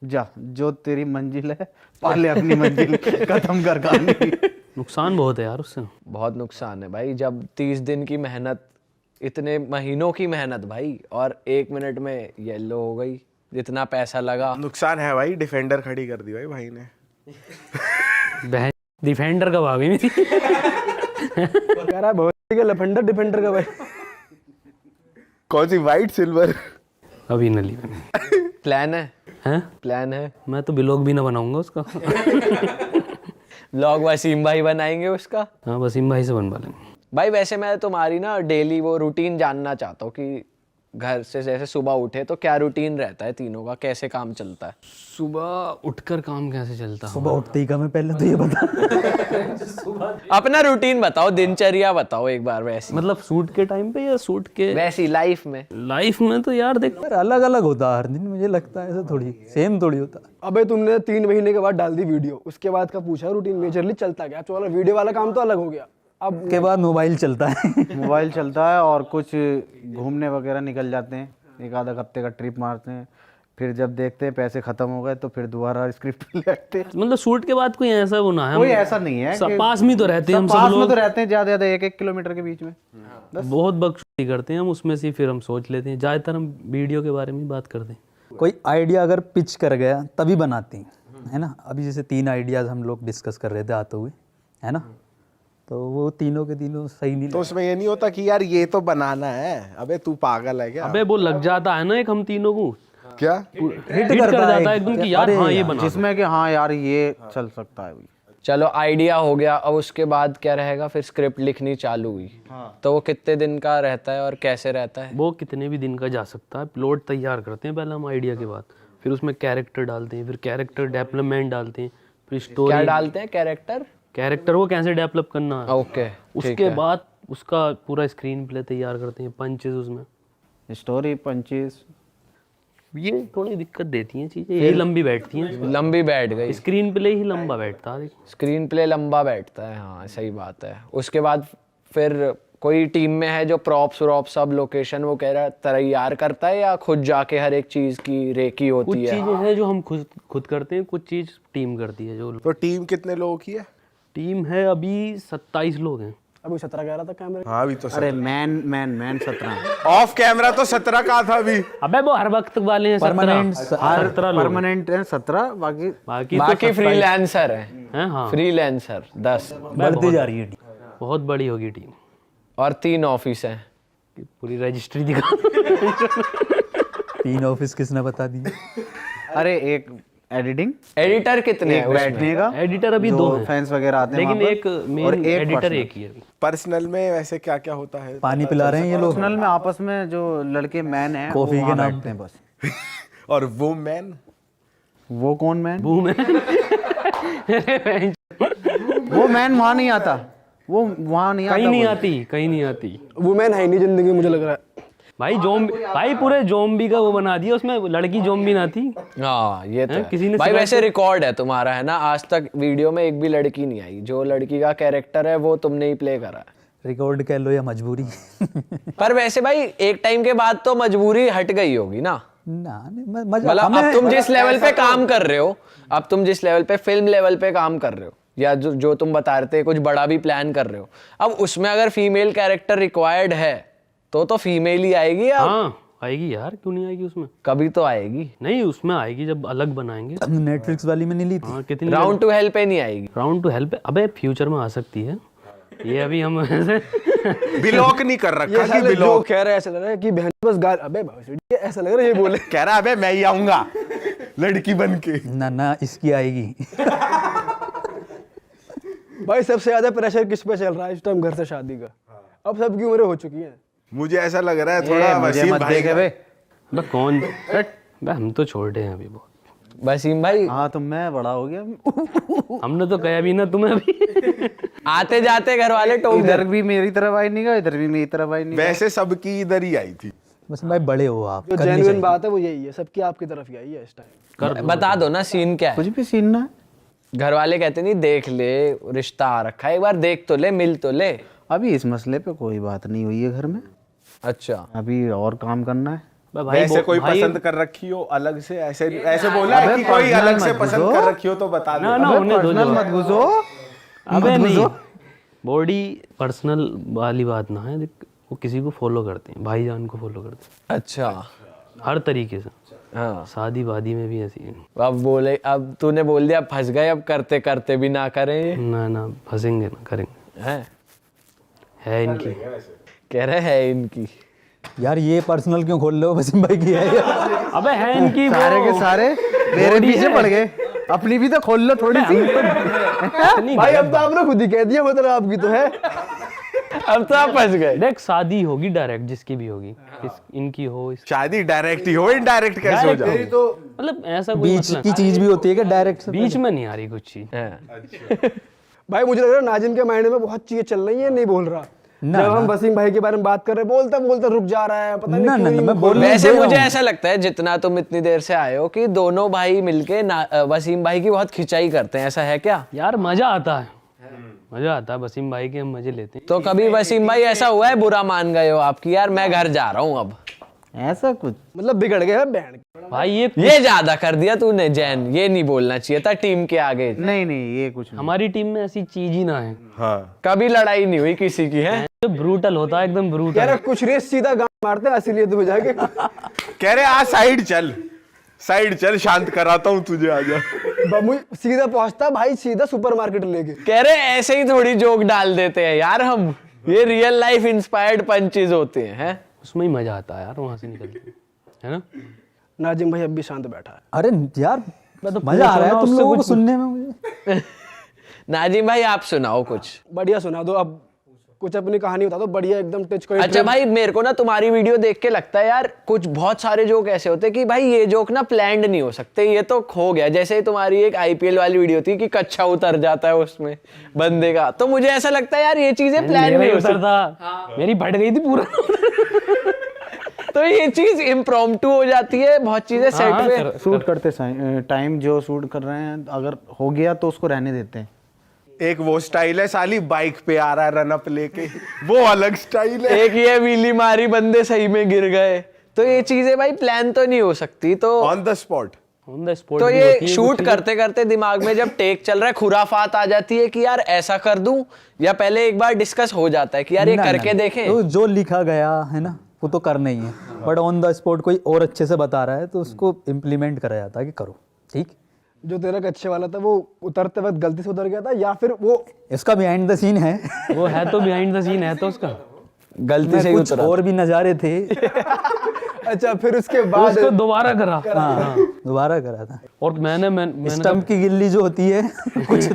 जा जो तेरी मंजिल है पहले अपनी मंजिल खत्म कर कहानी। नुकसान बहुत है यार उससे। बहुत नुकसान है भाई, जब 30 दिन की मेहनत, इतने महीनों की मेहनत भाई, और 1 मिनट में येलो हो गई, जितना पैसा लगा। नुकसान है भाई, डिफेंडर खड़ी कर दी भाई ने। बहन डिफेंडर कब आ गई मेरी। कह रहा है बहुत लफंडर डिफेंडर का भाई। कौन सी, वाइट सिल्वर? अभी नली प्लान है? हैं? प्लान है। मैं तो ब्लॉग भी ना बनाऊंगा उसका। व्लॉग वसीम भाई बनाएंगे उसका। हाँ वसीम भाई से बनवा लेंगे। भाई वैसे मैं तुम्हारी ना डेली वो रूटीन जानना चाहता हूँ कि घर से जैसे सुबह उठे तो क्या रूटीन रहता है तीनों का, कैसे काम चलता है? सुबह उठकर काम कैसे चलता है? सुबह उठते ही का मैं पहले तो ये बता अपना रूटीन बताओ, दिनचर्या बताओ एक बार वैसी, मतलब शूट के टाइम पे या शूट के वैसी लाइफ में। लाइफ में तो यार देख, यार अलग अलग होता है हर दिन, मुझे लगता है ऐसा थोड़ी सेम थोड़ी होता। अबे तुमने 3 महीने के बाद डाल दी वीडियो, उसके बाद का पूछा रूटीन मेजरली चलता क्या? तो वाला वीडियो वाला काम तो अलग हो गया। अब के बाद मोबाइल चलता है मोबाइल चलता है और कुछ घूमने वगैरह निकल जाते हैं, एक आधा हफ्ते का ट्रिप मारते हैं, फिर जब देखते हैं पैसे खत्म हो गए तो फिर दोबारा स्क्रिप्ट लगते हैं। मतलब शूट के बाद कोई ऐसा वो ना है, कोई ऐसा नहीं है कि पास में तो रहते हैं हम सब पास में लोग, तो रहते हैं, ज्यादा ज्यादा 1-1 किलोमीटर के बीच में। बहुत बखूबी करते हैं हम, उसमें से फिर हम सोच लेते हैं। ज़्यादातर हम वीडियो के बारे में बात करते हैं। कोई आइडिया अगर पिच कर गया तभी बनाती हैं, है ना। अभी जैसे 3 आइडियाज हम लोग डिस्कस कर रहे थे आते हुए, है ना, तो वो तीनों के तीनों सही नहीं तो उसमें ये नहीं होता कि यार ये तो बनाना है, अबे तू पागल है क्या? अबे वो लग जाता है ना एक हम तीनों को, क्या हिट कर जाता है एकदम कि यार हाँ ये बना। जिसमें कि हाँ यार ये चल सकता है। चलो आइडिया हो गया, अब उसके बाद क्या रहेगा? फिर स्क्रिप्ट लिखनी चालू हुई, तो वो कितने दिन का रहता है और कैसे रहता है? वो कितने भी दिन का जा सकता है। प्लॉट तैयार करते हैं पहले हम आइडिया के बाद, फिर उसमें कैरेक्टर डालते हैं, फिर कैरेक्टर डेवलपमेंट डालते हैं, फिर क्या स्टोरी, डालते हैं? कैरेक्टर? कैरेक्टर को कैसे डेवलप करना है, ओके, उसके बाद उसका पूरा स्क्रीन प्ले तैयार करते हैं, पंचेस उसमें। स्टोरी पंचेस ये थोड़ी दिक्कत देती हैं चीजें, यही लंबी बैठती हैं। लंबी बैठ गई, स्क्रीन प्ले ही लंबा बैठता है। स्क्रीन प्ले लंबा बैठता है, हाँ सही बात है। उसके बाद फिर कोई टीम में है जो प्रॉप्स व्रॉप्स सब लोकेशन वो कह रहा तैयार करता है, या खुद जाके हर एक चीज की रेकी कुछ होती है? चीजें हैं जो हम खुद करते हैं, कुछ चीज टीम करती है। जो तो टीम कितने लोगों की है? टीम है अभी 27 लोग हैं। अभी 17 कह रहा था कैमरे। हाँ अभी तो अरे मैन 17 ऑफ कैमरा तो 17 का था अभी। अबे वो हर वक्त वाले हैं 17 लोग, परमानेंट है 17, बाकी बाकी फ्रीलांसर है, हैं। हाँ फ्रीलांसर 10, बढ़ती जा रही है टीम। बहुत बड़ी होगी टीम, और 3 ऑफिस हैं। पूरी रजिस्ट्री दिखा 3 ऑफिस किसने बता दी? अरे एक एडिटिंग, एडिटर कितने हैं उसमें? बैठने का, एडिटर अभी 2 हैं, फैंस वगैरह आते हैं लेकिन वहाँ एक पर, मेन और एक एडिटर personal। एक ही है अभी। पर्सनल में वैसे क्या क्या होता है? पानी पिला रहे हैं ये लोग पर्सनल में आपस में जो लड़के मैन हैं कॉफी वो के वहाँ नाम बैठते हैं बस। और वो मैन वो कौन मैन? बूम है। वो मैन वहाँ नहीं आता, वो वहाँ नहीं आता, कहीं नहीं वो। आती, कहीं नहीं आती वुमेन है ही नहीं जिंदगी, मुझे लग रहा है। भाई भाई पूरे जोम्बी का वो बना दिया, उसमें लड़की जोम्बी ना थी। हाँ ये तो हैं? है। किसी ने भाई सिलेक्ट वैसे रिकॉर्ड है तुम्हारा, है ना, आज तक वीडियो में एक भी लड़की नहीं आई। जो लड़की का कैरेक्टर है वो तुमने ही प्ले करा है। रिकॉर्ड कह लो या मजबूरी पर वैसे भाई एक टाइम के बाद तो मजबूरी हट गई होगी ना? ना मजा मतलब अब तुम जिस लेवल पे काम कर रहे हो, अब तुम जिस लेवल पे फिल्म लेवल पे काम कर रहे हो, या जो तुम बता रहे थे कुछ बड़ा भी प्लान कर रहे हो, अब उसमें अगर फीमेल कैरेक्टर रिक्वायर्ड है तो फीमेल ही आएगी। अब हाँ आएगी यार, क्यों नहीं आएगी? उसमें कभी तो आएगी। नहीं, उसमें आएगी जब अलग बनाएंगे। नेटफ्लिक्स वाली में नहीं ली थी। हाँ कितनी राउंड टू हेल्प पे नहीं आएगी? राउंड टू हेल्प, अबे फ्यूचर में आ सकती है ये, अभी हम ऐसे बिलॉक नहीं कर ये रखा कि साले जो बिलॉक कह रहे हैं ऐसा लग रहा है कि बहन बस गाल, अबे ये ऐसा लग रहा है ये बोले। कह रहा है अबे मैं ही आऊंगा लड़की बन के। ना इसकी आएगी भाई सबसे ज्यादा प्रेशर किस पे चल रहा है इस टाइम घर से शादी का? अब सबकी उम्रें हो चुकी हैं। मुझे ऐसा लग रहा है थोड़ा मुझे वसीम मत भाई देखे बे। बे कौन बे, हम तो छोटे हैं अभी बहुत। वसीम भाई हाँ तो मैं बड़ा हो गया। हमने तो कहा भी ना तुम्हें अभी। आते जाते घर वाले टोक इधर भी मेरी तरफ आई नहीं गया, इधर भी मेरी तरफ आई नहीं गया। वैसे सबकी इधर ही आई थी। बस भाई बड़े हो आप, जो करनी जेन्युइन चाहिए। बात है वो यही है, सबकी आपकी तरफ ही आई है इस टाइम। बता दो ना सीन क्या है। कुछ भी सीन ना है। घर वाले कहते नहीं देख ले, रिश्ता आ रखा है, एक बार देख तो ले, मिल तो ले। अभी इस मसले पे कोई बात नहीं हुई है घर में, अच्छा अभी और काम करना है। वैसे कोई पसंद कर रखी हो अलग से, ऐसे बोला है कि कोई अलग से पसंद कर रखी हो तो बता दो। ना उन्हें दो पर्सनल मत घुसो। अबे नहीं, बॉडी पर्सनल वाली बात ना है, वो किसी को फॉलो करते हैं, भाईजान को फॉलो करते हैं अच्छा, हर तरीके से। हाँ शादी वादी में भी ऐसी है। अब बोले, अब तूने बोल दिया फंस गए, अब करते करते भी ना करें ये ना फंसेंगे ना, करेंगे। है इनकी, कह रहे हैं इनकी। यार ये पर्सनल क्यों खोल रहे हो? वसीम भाई की है ये। अबे है इनकी वो- सारे के सारे मेरे पीछे पड़ गए, अपनी भी तो खोल लो थोड़ी सी। भाई अब तो आपने खुद ही कह दिया, मतलब आपकी तो है। अब तो आप फंस गए। देख शादी होगी डायरेक्ट, जिसकी भी होगी, इनकी हो शादी डायरेक्ट ही हो, इनडायरेक्ट कैसे हो जाए? मतलब ऐसा कोई बीच मतलब की चीज भी होती है कि डायरेक्ट से बीच में नहीं आ रही कुछ चीज। हाँ। भाई मुझे लग रहा है नाजिम के माइंड में बहुत चीजें चल रही है, नहीं बोल रहा। जब हम वसीम भाई के बारे में बात कर रहे बोलते बोलते रुक जा रहा है, पता नहीं ना क्यों ना नहीं मैं मुंह बोल वैसे मुझे ऐसा लगता है जितना तुम इतनी देर से आए हो कि दोनों भाई मिलके वसीम भाई की बहुत खिंचाई करते हैं, ऐसा है क्या? यार मजा आता है, मजा आता है वसीम भाई के, हम मजे लेते हैं। तो कभी वसीम भाई ऐसा हुआ है बुरा मान गए हो आपकी, यार मैं घर जा रहा हूँ अब? ऐसा कुछ मतलब बिगड़ गया है बैंड। भाई ये ये ज्यादा कर दिया तूने जैन, ये नहीं बोलना चाहिए था टीम के आगे। नहीं ये कुछ नहीं। हमारी टीम में ऐसी चीज ही ना है। हाँ, कभी लड़ाई नहीं हुई किसी की है? जो ब्रूटल होता है एकदम ब्रूटल। यार कुछ रेस सीधा गांड मारते हैं, इसीलिए तू जाके कह रहे आ साइड चल, साइड चल, शांत कराता हूँ तुझे, आजा। बमुई सीधा पहुंचता भाई, सीधा सुपरमार्केट लेके। कह रहे ऐसे ही थोड़ी जोक डाल देते हैं यार हम, ये रियल लाइफ इंस्पायर्ड पंचेज होते हैं। उसमें ही मजा आता है यार, वहां से निकलते है ना। नाजिम भाई अब भी शांत बैठा है। अरे यार मैं तो मजा आ रहा है पूछो ना तुम उससे लोगों को कुछ। सुनने में मुझे। नाजिम भाई आप सुनाओ कुछ। बढ़िया सुना दो अब, कुछ अपनी कहानी बता दो बढ़िया एकदम टच को। अच्छा भाई, मेरे को ना तुम्हारी वीडियो देख के लगता है यार कुछ बहुत सारे जोक ऐसे होते हैं कि भाई ये जोक ना प्लान्ड नहीं हो सकते, ये तो खो गया। जैसे ही तुम्हारी एक आईपीएल वाली वीडियो थी कि कच्छा उतर जाता है उसमें बंदे का, तो मुझे ऐसा लगता है यार ये चीजें प्लान नहीं हो सकती। था मेरी फट गई थी पूरा। तो ये चीज इम्प्रॉम्प्टू हो जाती है, बहुत चीजें सेट पे। शूट करते टाइम जो शूट कर रहे हैं अगर हो गया तो उसको रहने देते हैं। एक वो स्टाइल है, साली बाइक पे आ रहा है रन अप लेके, वो अलग स्टाइल है। एक ये व्हीली मारी, बंदे सही में गिर गए, तो ये चीजें भाई प्लान तो नहीं हो सकती। तो on the spot. On the spot तो ये शूट करते करते दिमाग में जब टेक चल रहा है खुराफात आ जाती है कि यार ऐसा कर दूं, या पहले एक बार डिस्कस हो जाता है कि यार ये ना, करके ना, देखें? तो जो लिखा गया है ना वो तो करना ही है, बट ऑन द स्पॉट कोई और अच्छे से बता रहा है तो उसको इम्प्लीमेंट करा जाता है कि करो। ठीक, जो तेरा कच्चे वाला था वो उतरते वक्त गलती से उतर गया था, या फिर वो इसका बिहाइंड द सीन है। वो है तो बिहाइंड द सीन है तो उसका गलती से ही कुछ उतरा। और भी नज़ारे थे। अच्छा फिर उसके बाद उसको दोबारा करा। हाँ दोबारा करा था। और मैंने स्टंप की गिल्ली जो होती है कुछ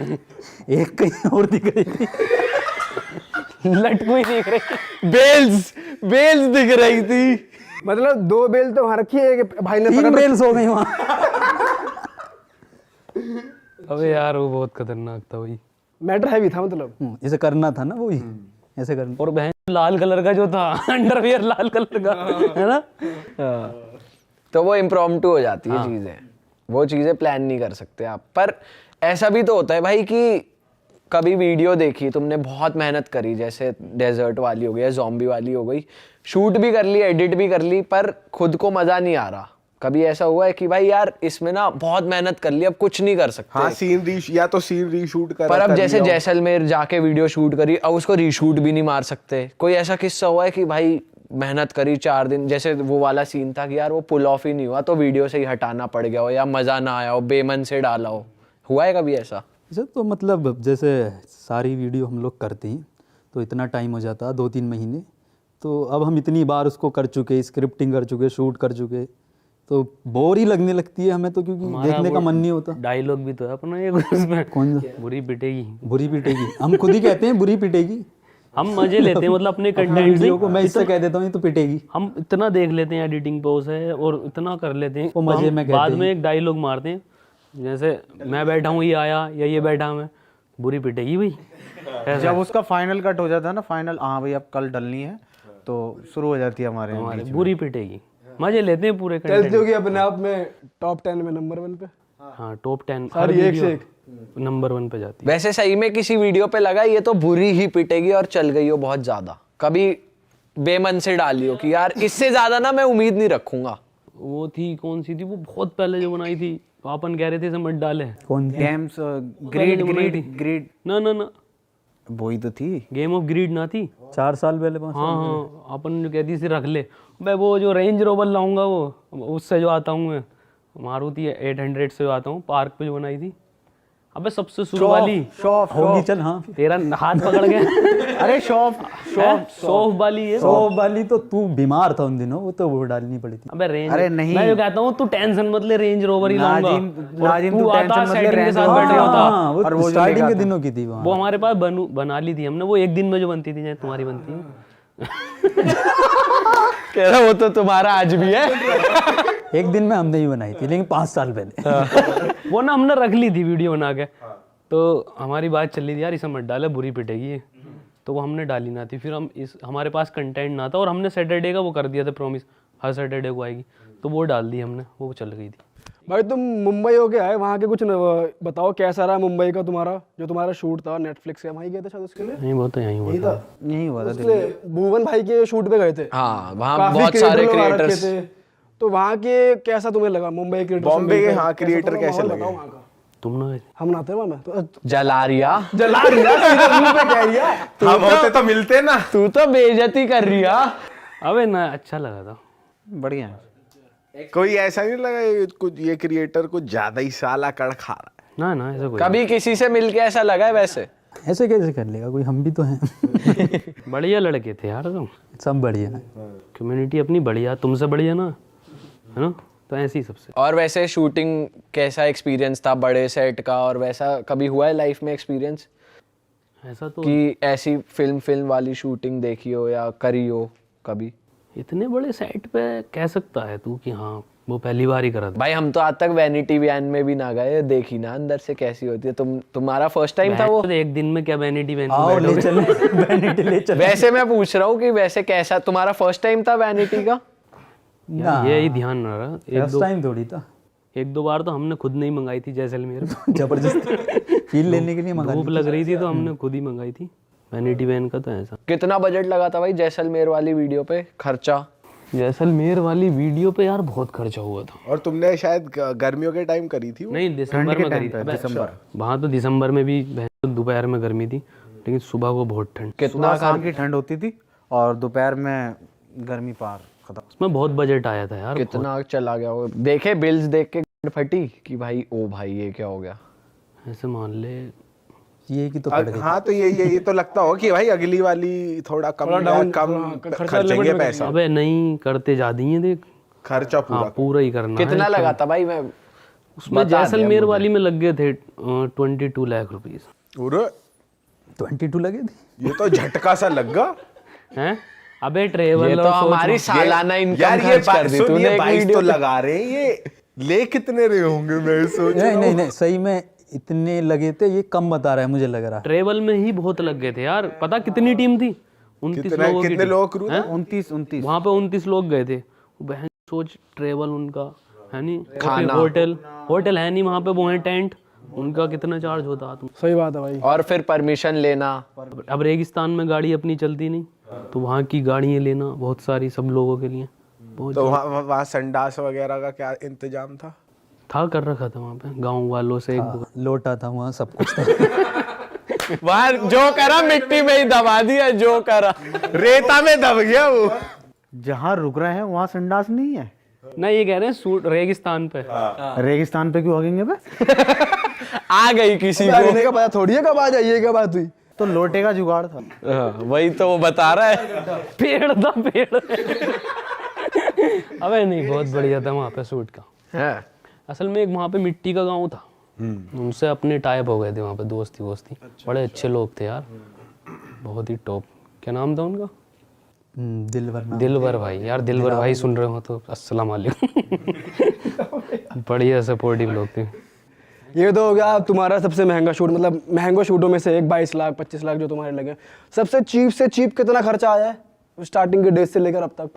एक कहीं और दिख रही थी। लटको ही देख रही। बेल्स दिख रही थी। मतलब 2 बेल तो वहां रखी है कि भाई ने 3 पकड़ बेल्स हो गई वहाँ। अबे यार वो बहुत खतरनाक था वही। मैटर हैवी था मतलब। इसे करना था ना वही, ऐसे करना। और बहन लाल कलर का जो था अंडरवियर लाल कलर का है ना। तो वो इम्प्रॉम्प्टू हो जाती है चीजें, वो चीजें प्लान नहीं कर सकते आप। पर ऐसा भी तो होता है भाई कि कभी वीडियो देखी तुमने, बहुत मेहनत करी, जैसे डेजर्ट वाली हो गई या ज़ॉम्बी वाली हो गई, शूट भी कर ली, एडिट भी कर ली, पर खुद को मजा नहीं आ रहा। कभी ऐसा हुआ है कि भाई यार इसमें ना बहुत मेहनत कर ली, अब कुछ नहीं कर सकते? हाँ, सीन रीशूट कर। पर अब जैसे जैसलमेर जाके वीडियो शूट करी, अब उसको रीशूट भी नहीं मार सकते। कोई ऐसा किस्सा हुआ है कि भाई मेहनत करी 4 दिन, जैसे वो वाला सीन था कि यार वो पुल ऑफ ही नहीं हुआ तो वीडियो से ही हटाना पड़ गया हो, या मजा ना आया हो, बेमन से डाला हो, हुआ है कभी ऐसा? तो मतलब जैसे सारी वीडियो हम लोग करते हैं तो इतना टाइम हो जाता है 2-3 महीने, तो अब हम इतनी बार उसको कर चुके, स्क्रिप्टिंग कर चुके, शूट कर चुके, तो बोर ही लगने लगती है हमें तो, क्योंकि देखने का मन नहीं होता। डायलॉग भी तो है अपना एक उसमें, कौन सा? बुरी पिटेगी। बुरी पिटेगी, हम खुद ही कहते हैं बुरी पिटेगी। हम मजे लेते हैं मतलब अपने अपने कंटेंट वीडियो को मैं इससे कह देता हूँ ये तो पिटेगी। हम इतना देख लेते हैं एडिटिंग पे उसे और इतना कर लेते हैं, वो तो मजे हम में कहते बाद हैं। में एक डायलॉग मारते हैं, जैसे मैं बैठा हूँ ये आया या ये बैठा मैं, बुरी पिटेगी भाई। जब उसका फाइनल कट हो जाता है ना, फाइनल हाँ भाई अब कल डलनी है, तो शुरू हो जाती है हमारे हमारे बुरी पिटेगी, मजे लेते हैं पूरे चलती कंटेंट। होगी अपने आप में टॉप 10 में, नंबर 1 पे। हाँ टॉप 10 सारी एक से एक। नंबर 1 पे जाती है। वैसे सही में किसी वीडियो पे लगा ये तो बुरी ही पिटेगी और चल गई हो बहुत ज्यादा, कभी बेमन से डाली हो कि यार इससे ज्यादा ना मैं उम्मीद नहीं रखूंगा? वो थी कौन सी थी वो, बहुत पहले जो बनाई थी, अपन कह रहे थे समझ डाले। कौन गेम्स ग्रीड ना ना ना, वही तो थी। गेम ऑफ ग्रीड ना थी? 4 साल पहले 5 हाँ हाँ, अपन जो कहती थी रख ले, मैं वो जो रेंज रोवर लाऊंगा वो उससे जो आता हूँ मैं, मारुति 800 से जो आता हूँ, पार्क पे जो बनाई थी, अबे सबसे शुरू वाली शॉप होगी चल हाँ तेरा हाथ पकड़ गया। अरे शॉप सॉफ वाली है। सौ वाली तो तू बीमार था उन दिनों, वो डालनी पड़ी थी। अबे रेंज, अरे नहीं। मैं जो कहता हूँ तू टेंशन मत ले, रेंज रोवर ही लाऊंगा। नाजिम, तू तू आता टेंशन मत ले, सेटिंग के रेंज साथ रोवर बैठ होता। हाँ, वो और वो जो स्टार्टिंग लेगा के था। दिनों की थी वो वहाँ। हमारे पास बना ली थी हमने, वो एक दिन में जो बनती थी जैसे तुम्हारी बनती है। कह रहा वो तो तुम्हारा आज भी है। एक दिन में हमने ही बनाई थी, लेकिन 5 साल पहले। वो ना हमने रख ली थी वीडियो बना के, तो हमारी बात चल रही थी यार इसे मत डाले बुरी पिटेगी ये, तो वो हमने डाली ना थी। फिर हमारे पास कंटेंट ना था और हमने सैटरडे का वो कर दिया था प्रॉमिस, हर सैटरडे को आएगी, तो वो डाल दी हमने, वो चल गई थी। भाई तुम मुंबई हो के आए, वहाँ के कुछ बताओ कैसा रहा मुंबई का तुम्हारा, जो तुम्हारा शूट था नेटफ्लिक्स का, वहीं गए थे शायद उसके लिए? नहीं वो तो यहीं हुआ था। यही हुआ था। उसके भुवन भाई के शूट पे गए थे। हाँ वहाँ काफी बहुत सारे creator लोग आ रखे क्रिएटर्स। थे। तो वहाँ के कैसा तुम्हें लगा मुंबई के बॉम्बे के हाँ क्रिएटर कैसे लगे? तुम ना हम नहाते हैं वहाँ में तो जलारिया जला रिया सीधे मुंह पे कह रिया। हम होते तो मिलते ना। तू तो बेइज्जती कर रही है। अबे ना अच्छा लगा था। बढ़िया है। कोई ऐसा नहीं लगा कुछ ये क्रिएटर कुछ ज्यादा ही साला कड़ खा रहा है? ना ऐसा कोई कभी किसी से मिलके ऐसा लगा है वैसे? ऐसे कैसे कर लेगा कोई, हम भी तो हैं। नहीं। बढ़िया लड़के थे यार तुम, सब बढ़िया है। कम्युनिटी अपनी बढ़िया, तुमसे बढ़िया ना, है ना, तो ऐसे ही सबसे। और वैसे शूटिंग कैसा एक्सपीरियंस था बड़े सेट का, और वैसा कभी हुआ है लाइफ में एक्सपीरियंस ऐसा तो कि ऐसी फिल्म वाली शूटिंग देखी हो या करी हो कभी? इतने बड़े सेट पे कह सकता है तू कि हाँ वो पहली बार ही करा था। भाई हम तो आज तक वैनिटी वैन में भी ना गए, देखी ना अंदर से कैसी होती है। तुम्हारा फर्स्ट टाइम था वो? तो एक दिन में क्या वैनिटी वैन आओ ले चले, वैनिटी ले चले। वैसे मैं पूछ रहा हूँ कि वैसे कैसा तुम्हारा फर्स्ट टाइम था वैनिटी का? ये ही ध्यान ना रहा। फर्स्ट टाइम थोड़ी था, एक दो बार तो हमने खुद नहीं मंगाई थी जैसलमेर में। जबरदस्ती फील लेने के लिए मंगा धूप लग रही थी तो हमने खुद ही मंगाई थी वैनिटी वैन का। तो ऐसा कितना बजट लगा था भाई जैसलमेर वाली वीडियो पे खर्चा? जैसलमेर वाली वीडियो पे यार बहुत खर्चा हुआ था। और तुमने शायद गर्मियों के टाइम करी थी वो? नहीं दिसंबर में करी थी। दिसंबर। वहाँ तो दिसंबर में भी दोपहर में गर्मी थी, लेकिन सुबह को बहुत ठंड। सुबह शाम की ठंड होती थी और दोपहर में गर्मी पार खत्म। उसमें बहुत बजट आया था यार। कितना चला गया वो? देखे बिल्स देख के फटी कि भाई ओ भाई ये क्या हो गया? ऐसे मान ले ये कि तो पड़ गई। हाँ तो ये तो लगता हो कि भाई अगली वाली थोड़ा कम खर्चेंगे पैसा। अबे नहीं करते जा दिए देख, खर्चा हाँ पूरा। पूरा ही करना है। कितना लगा था भाई? मैं उसमें जैसलमेर वाली में लग गए थे 22 लाख रुपीस। पूरे 22 लगे थे। ये तो झटका सा लग गया। हैं? अबे ट्रेवल ये तो हमारी सालाना इनकम यार ये खर्च कर दी सुन, तूने ये एक 22 वीडियो तो पे। लगा रहे हैं, ये ले कितने रहे होंगे मैं सोच रहा हूँ। नहीं सही में इतने लगे थे, ये कम बता रहा है मुझे लग रहा है। ट्रेवल में ही बहुत लग गए थे यार। पता कितनी टीम थी? 29 लोगों की कितने टीम। लोग क्रू था? 29 वहाँ पे 29 लोग गए थे। बहन सोच, ट्रेवल उनका है नहीं, खाना। होटल है नहीं वहाँ पे, वो है टेंट, उनका कितना चार्ज होता तुम। सही बात है भाई। और फिर परमिशन लेना। अब रेगिस्तान में गाड़ी अपनी चलती नहीं, तो वहाँ की गाड़ियाँ लेना बहुत सारी सब लोगों के लिए बहुत तो वहाँ संडास वगैरह का क्या इंतजाम था? था, कर रखा था वहाँ पे गांव वालों से। एक लोटा था वहाँ, सब कुछ था। वहाँ जो करा मिट्टी में ही दबा दिया, जो करा रेता में दब गया वो। जहाँ रुक रहे हैं वहाँ संडास नहीं है। ना ये कह रहे हैं सूट रेगिस्तान पे। रेगिस्तान पे क्यों भागेंगे बे? आ गई किसी को। आने का पता थोड़ी है कब आ जाइए, क्या बात हुई? तो लोटे का जुगाड़ था। हाँ, वही तो वो बता रहा है। पेड़ था पेड़। अबे नहीं बहुत बढ़िया था वहाँ पे शूट का। हाँ। असल में एक वहाँ पे मिट्टी का गांव था, उनसे अपने टाइप हो गए थे वहाँ पे, दोस्ती। बड़े अच्छे लोग थे यार, बहुत ही टॉप। क्या नाम था उनका? दिलवर भाई। यार दिलवर भाई सुन रहे हो तो अस्सलाम वालेकुम। बढ़िया सपोर्टिव लोग थे। ये तो हो गया तुम्हारा सबसे महंगा शूट, मतलब महंगे शूटों में से एक 22 लाख 25 लाख जो तुम्हारे लगे। सबसे चीप से चीप कितना खर्चा आया है स्टार्टिंग के डेज से लेकर अब तक?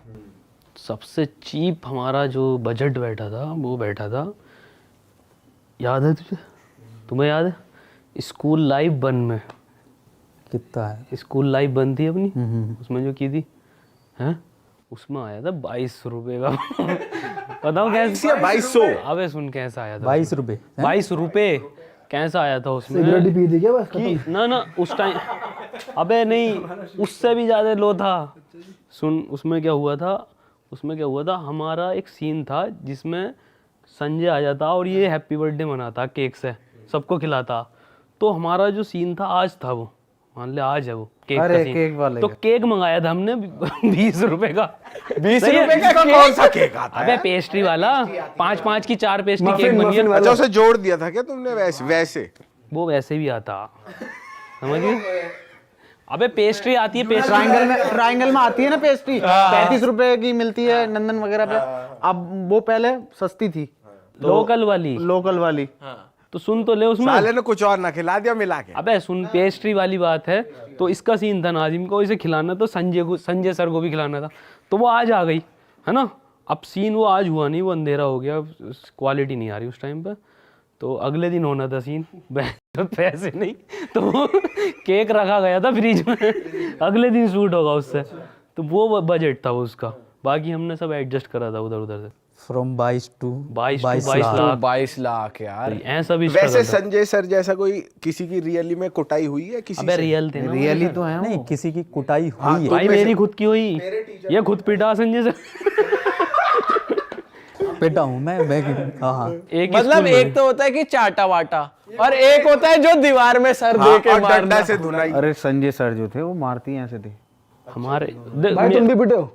सबसे चीप हमारा जो बजट बैठा था वो बैठा था, याद है तुझे? तुम्हें याद है? स्कूल लाइफ 1 में। कितना है? स्कूल लाइफ 1 थी अपनी, उसमें जो की थी हैं, उसमें आया था 22 रुपये का। बताओ कैसे? 2200? अबे सुन कैसा आया था? 22 रुपये। 22 रुपये कैसा आया था उसमें? सिगरेट पी थी क्या बस? कि ना उस टाइम, अबे नहीं उससे भी ज़्यादा लो था। सुन उसमें क्या हुआ था, हमारा एक सीन था जिसमें संजय आ जाता और ये हैप्पी बर्थडे मनाता केक से, सबको खिलाता। तो हमारा जो सीन था आज था वो, मान ले आज है वो केक अरे का सीन। केक वाले तो केक मंगाया था हमने 20 रुपए का। 20 सही है? रुपए का कौन सा केक आता है? अबे पेस्ट्री वाला 5-5 की 4 पेस्ट्री केक बनी है। अच्छा, उसे जोड़ दिया था क्या तुमने वैसे वैसे? वो वैसे भी आता, समझ गए? अबे पेस्ट्री आती है, पेस्ट्री ट्रायंगल में आती है ना पेस्ट्री, 35 रुपए की मिलती है नंदन वगैरह पे। अब वो पहले सस्ती थी, लोकल वाली। लोकल वाली। तो सुन तो ले उसमें। साले ने कुछ और ना खिला दिया मिला के। अबे सुन, पेस्ट्री वाली बात है। तो इसका सीन था नाजिम को इसे खिलाना, तो संजय सर को भी खिलाना था। तो वो आज आ गई है ना। अब सीन वो आज हुआ नहीं, वो अंधेरा हो गया, क्वालिटी नहीं आ रही उस टाइम पे। तो अगले दिन होना था सीन, पैसे नहीं, तो वो केक रखा गया था फ्रिज में, अगले दिन शूट होगा उससे। तो वो बजट था उसका, बाकी हमने सब एडजस्ट करा था उधर उधर से। From 22 to 22 lakh. 22 लाख यार। ऐसा भी वैसे संजय सर जैसा कोई किसी की रियली में कुटाई हुई है किसी अबे से? रियल थे ना रियल ही तो है नहीं, किसी की कुटाई हुई है। भाई, मेरी खुद की हुई, ये खुद पिटा संजय सर। बेटा हूँ मैं हाँ हाँ। एक ही मतलब स्कूल में। एक तो होता है कि चाटा वाटा, और एक होता है जो दीवार में सर दे के और मारना। डंडा से धुनाई। अरे संजय सर जो थे वो मारती हैं ऐसे थे। हमारे भाई तुम भी पिटे हो?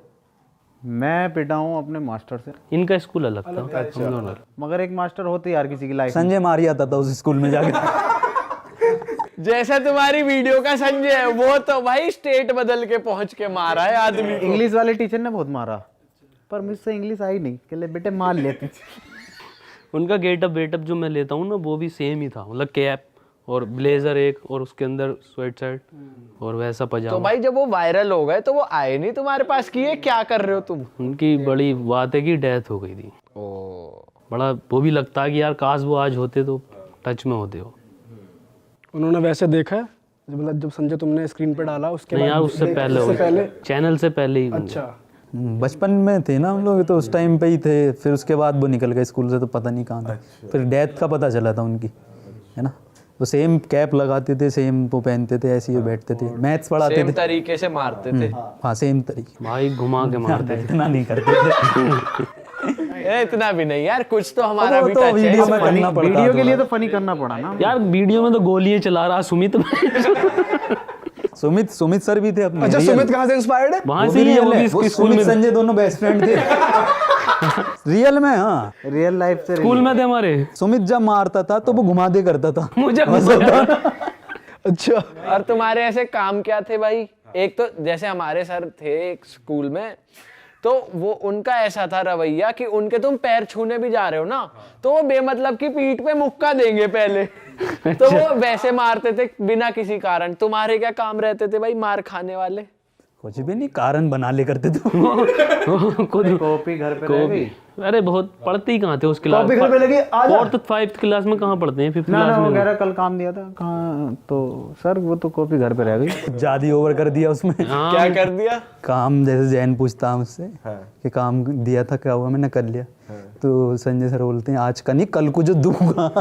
मैं पिटा हूँ अपने मास्टर से, इनका स्कूल अलग था, हम दोनों अलग। मगर एक मास्टर होते यार किसी की लाइफ में। संजय मार आता था उस स्कूल में जाके। जैसा तुम्हारी वीडियो का संजय है, वो तो भाई स्टेट बदल के पहुंच के मारा है आदमी को। इंग्लिश वाले टीचर ने बहुत मारा, पर मुझसे इंग्लिश आई नहीं, कहले बेटे मार लेते। उनका गेटअप जो मैं लेता हूँ ना, वो भी सेम ही था। मतलब कैप और ब्लेजर एक, और उसके अंदर स्वेट शर्ट और वैसा तो पजामा। भाई जब वो वायरल हो गए तो वो आए नहीं तुम्हारे पास कि ये क्या कर रहे हो तुम? उनकी बड़ी बात है कि डेथ हो गई थी। बड़ा वो भी लगता है कि यार काश वो आज होते तो टच में होते हो। उन्होंने वैसे देखा है मतलब जब संजय तुमने स्क्रीन पे डाला उसके नहीं बाद यार, उससे पहले हो गई। चैनल से पहले ही। अच्छा बचपन में थे ना हम लोग, तो उस टाइम पे ही थे। फिर उसके बाद वो निकल गए स्कूल से, तो पता नहीं कहाँ था। फिर डेथ का पता चला था उनकी, है ना। तो सेम कैप लगाते थे, सेम वो पहनते थे, ऐसे ही बैठते थे, मैथ्स पढ़ाते सेम थे। तरीके से मारते थे। हाँ सेम तरीके। भाई घुमा के मारते थे। इतना नहीं करते थे। इतना भी नहीं यार, कुछ तो हमारा वो भी तो टच है वीडियो में इसमें। करना पड़ता वीडियो के लिए तो फनी करना पड़ा ना। यार वीडियो में तो गोलियां चला रहा सुमित। सुमित सर भी थे अपने। अच्छा, सुमित कहाँ से इंस्पायर्ड है? वहां वो से भी ही है, रियल वो है। भी वो स्कूल सुमित में संजय दोनों बेस्ट फ्रेंड थे। रियल में हाँ। रियल लाइफ से स्कूल में थे हमारे। सुमित जब मारता था तो वो घुमा दे करता था। मुझे अच्छा और तुम्हारे ऐसे काम क्या थे भाई? एक तो जैसे हमारे सर थे एक स्कूल में, तो वो उनका ऐसा था रवैया कि उनके तुम पैर छूने भी जा रहे हो ना, तो वो बेमतलब की पीठ पे मुक्का देंगे पहले। तो वो वैसे मारते थे बिना किसी कारण। तुम्हारे क्या काम रहते थे भाई मार खाने वाले? कुछ भी नहीं, कारण बना ले करते थे। खुद कॉपी घर पे रह गई। अरे बहुत पढ़ते ही कहाँ थे उस क्लास कॉपी घर पे लगी आ जा। 4th 5th क्लास में कहाँ पढ़ते हैं, 5th ना क्लास ना में। वगैरह कल काम दिया था कहाँ, तो सर वो तो कॉपी घर पे रह गई। ज्यादा ओवर कर दिया उसमें। क्या कर दिया? काम जैसे जैन पूछता मुझसे कि काम दिया था क्या हुआ, मैंने कर लिया। तो संजय सर बोलते हैं आज का नहीं कल को जो दूंगा।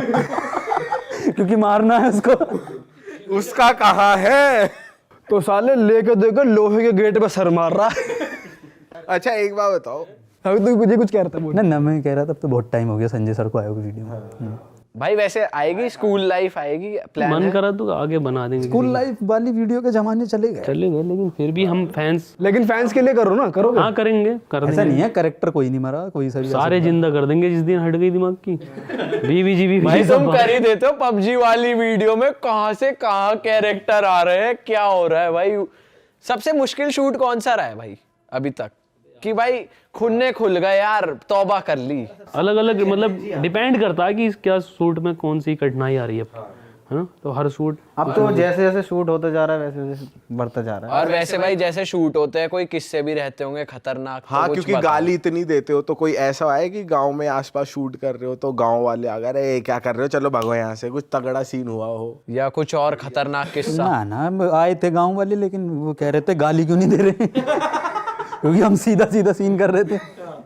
क्योंकि मारना है उसको। उसका कहाँ है? तो साले लेके देखो लोहे के गेट पे सर मार रहा है। अच्छा एक बात बताओ, हाँ तो मुझे कुछ कह रहा था बोल। ना मैं कह रहा था अब तो बहुत टाइम हो गया संजय सर को आए हुए वीडियो में। भाई वैसे आएगी स्कूल लाइफ, आएगी प्लान मन है? करा तो आगे बना देंगे। स्कूल लाइफ वाली वीडियो के जमाने चले गए। चले गए, लेकिन फिर भी हम फैंस। लेकिन फैंस के लिए करो ना, करोगे? हाँ करेंगे, कर ऐसा देंगे। नहीं है, कैरेक्टर कोई नहीं मरा, कोई सा भी सारे जिंदा कर देंगे जिस दिन हट गई दिमाग की। बीवी भाई तुम कर ही देते हो पबजी वाली वीडियो में, कहां से कहां कैरेक्टर आ रहे हैं, क्या हो रहा है भाई? सबसे मुश्किल शूट कौन सा रहा है भाई अभी तक, कि भाई खुन्ने खुल गए यार, तौबा कर ली? अलग अलग मतलब डिपेंड करता है कि क्या शूट में कौन सी कठिनाई आ रही है ना। तो हर शूट अब तो जैसे जैसे शूट होता जा रहा है वैसे वैसे बढ़ता जा रहा है। और वैसे भाई जैसे शूट होते हैं कोई किस्से भी रहते होंगे खतरनाक, तो हाँ कुछ क्योंकि बताओ। गाली इतनी देते हो तो कोई ऐसा है कि गांव में आसपास शूट कर रहे हो तो गांव वाले आ गए, अरे क्या कर रहे हो, चलो भगो यहाँ से, कुछ तगड़ा सीन हुआ हो? या कुछ और खतरनाक किस्सा? ना आए थे गांव वाले, लेकिन वो कह रहे थे गाली क्यों नहीं दे रहे। क्योंकि हम सीधा सीधा सीन कर रहे थे,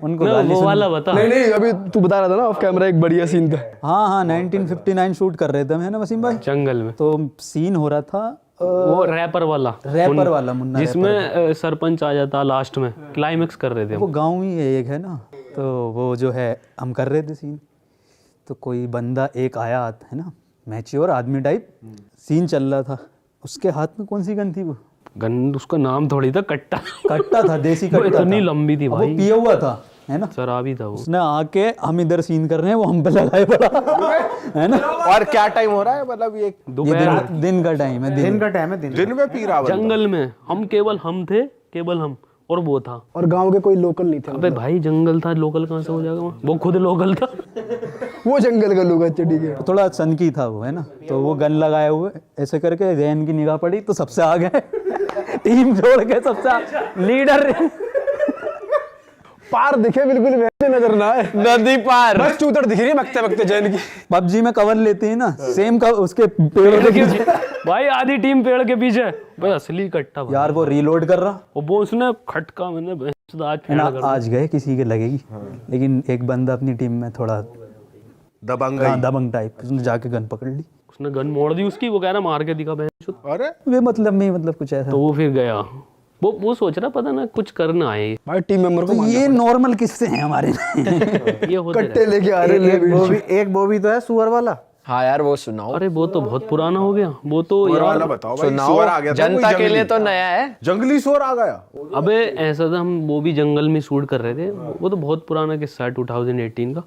उनको गाली वो वाला बता। नहीं अभी तू बता रहा था ना ऑफ कैमरा, एक बढ़िया सीन था। हाँ 1959 शूट कर रहे थे है ना वसीम भाई। जंगल में तो सीन हो रहा था वो रैपर वाला मुन्ना जिसमें सरपंच आ जाता लास्ट में, क्लाइमेक्स कर रहे थे वो हम। गाँव ही एक है ना, तो वो जो है हम कर रहे थे सीन, तो कोई बंदा एक आया है ना, मैच्योर आदमी टाइप सीन चल रहा था। उसके हाथ में कौन सी गन थी वो? गन उसका नाम थोड़ी था, कट्टा। कट्टा था, देसी वो कट्टा इतनी था। लंबी थी अब वो भाई, पिया हुआ था, है ना। शराबी था वो। उसने आके हम इधर सीन कर रहे हैं, वो हम पे लगाए पड़ा, है ना। और क्या टाइम हो रहा है, मतलब ये ये दोपहर दिन का टाइम है, दिन का टाइम है, दिन दिन में पी रहा बंदा? जंगल में हम थे, केवल हम और वो था। और गांव के कोई लोकल नहीं थे, अबे भाई जंगल था, लोकल कहाँ से हो जाएगा वहाँ? वो खुद लोकल था। वो जंगल का लोग। अच्छा ठीक है। थोड़ा सनकी था वो, है ना। तो वो गन लगाए हुए ऐसे करके जैन की निगाह पड़ी तो सबसे आगे टीम छोड़ के सबसे लीडर पार दिखे बिल्कुल वैसे नजर ना आए, नदी पार। बस चूतर दिख रही है मकते मकते जैन की। पबजी में कवर लेते हैं ना, सेम का उसके पेड़ों के पीछे। भाई आधी टीम पेड़ के पीछे, भाई असली कट्टा भाई। यार वो रीलोड कर रहा और वो उसने खटका, मैंने आज है ना, फेंक कर आज गए किसी के लगेगी, लेकिन एक बंदा अपनी टीम में थोड़ा दबंग टाइप, उसने जाके गन पकड़ ली। उसने गन मोड़ दी उसकी, वो कह रहा मार के दिखा बहन। अरे वे मतलब नहीं, मतलब कुछ ऐसा। तो वो फिर गया, वो सोच रहा पता ना कुछ करना आए। भाई टीम मेंबर को तो ये नॉर्मल किस्से हैं हमारे। ये होते कट्टे लेके आ रहे हैं। एक वो भी तो है सुअर वाला। हाँ यार वो सुनाओ। अरे वो तो बहुत पुराना हो गया, वो तो सुअर यार। वाला बताओ भाई, सुनाओ, सुअर आ गया था, जनता कोई के लिए जंगली- तो नया है। जंगली सुअर आ गया। अबे ऐसा था, हम वो भी जंगल में शूट कर रहे थे। वो तो बहुत पुराना किस्सा है, 2018 का।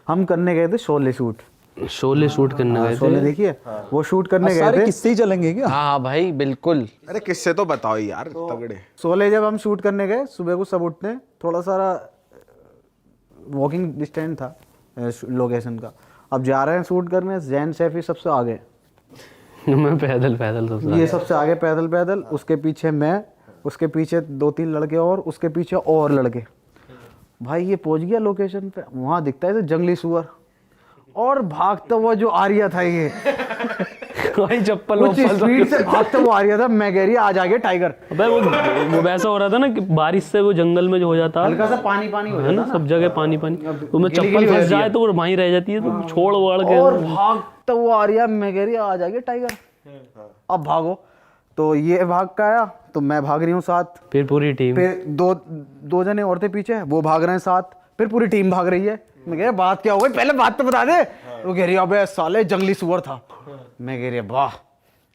हम करने गए थे शोले शूट। शोले शूट करने गए शोले थे। देखिए, वो शूट करने गए सारे थे। किस्से ही चलेंगे क्या? हाँ हाँ भाई बिल्कुल। अरे किससे तो बताओ यार, तगड़े। शोले जब हम शूट करने गए, सुबह को सब उठते हैं, थोड़ा सारा वॉकिंग डिस्टेंस था लोकेशन का। अब जा रहे हैं शूट करने, जैन सैफी सबसे आगे, मैं पैदल सबसे ये सबसे आगे पैदल पैदल, उसके पीछे मैं, उसके पीछे 2-3 लड़के और उसके पीछे और लड़के। भाई ये पहुंच गया लोकेशन पे, वहां दिखता है तो जंगली सुअर, और भागता हुआ जो आर्या था ये भाई चप्पल कुछ वप्पल सब- स्पीड से भागता हुआ आर्या था। मैं कह रही आज आगे टाइगर। अबे वो वैसा हो रहा था ना कि बारिश से वो जंगल में जो हो जाता हल्का सा पानी पानी हो है ना, सब जगह पानी तो मैं चप्पल फंस जाए तो वो वहीं रह जाती है, तो छोड़ वड़ के। और भागता हुआ आर्या, मैं कह रही आज आगे टाइगर, अब भागो। तो ये भाग का आया, तो मैं भाग रही हूँ साथ, फिर पूरी टीम। फिर दो जने और थे पीछे, वो भाग रहे हैं साथ, फिर पूरी टीम भाग रही है। मैं कह रहा बात क्या हो गई, पहले बात तो बता दे। वो कह रही अबे साले जंगली सुअर था। मैं कह रही वाह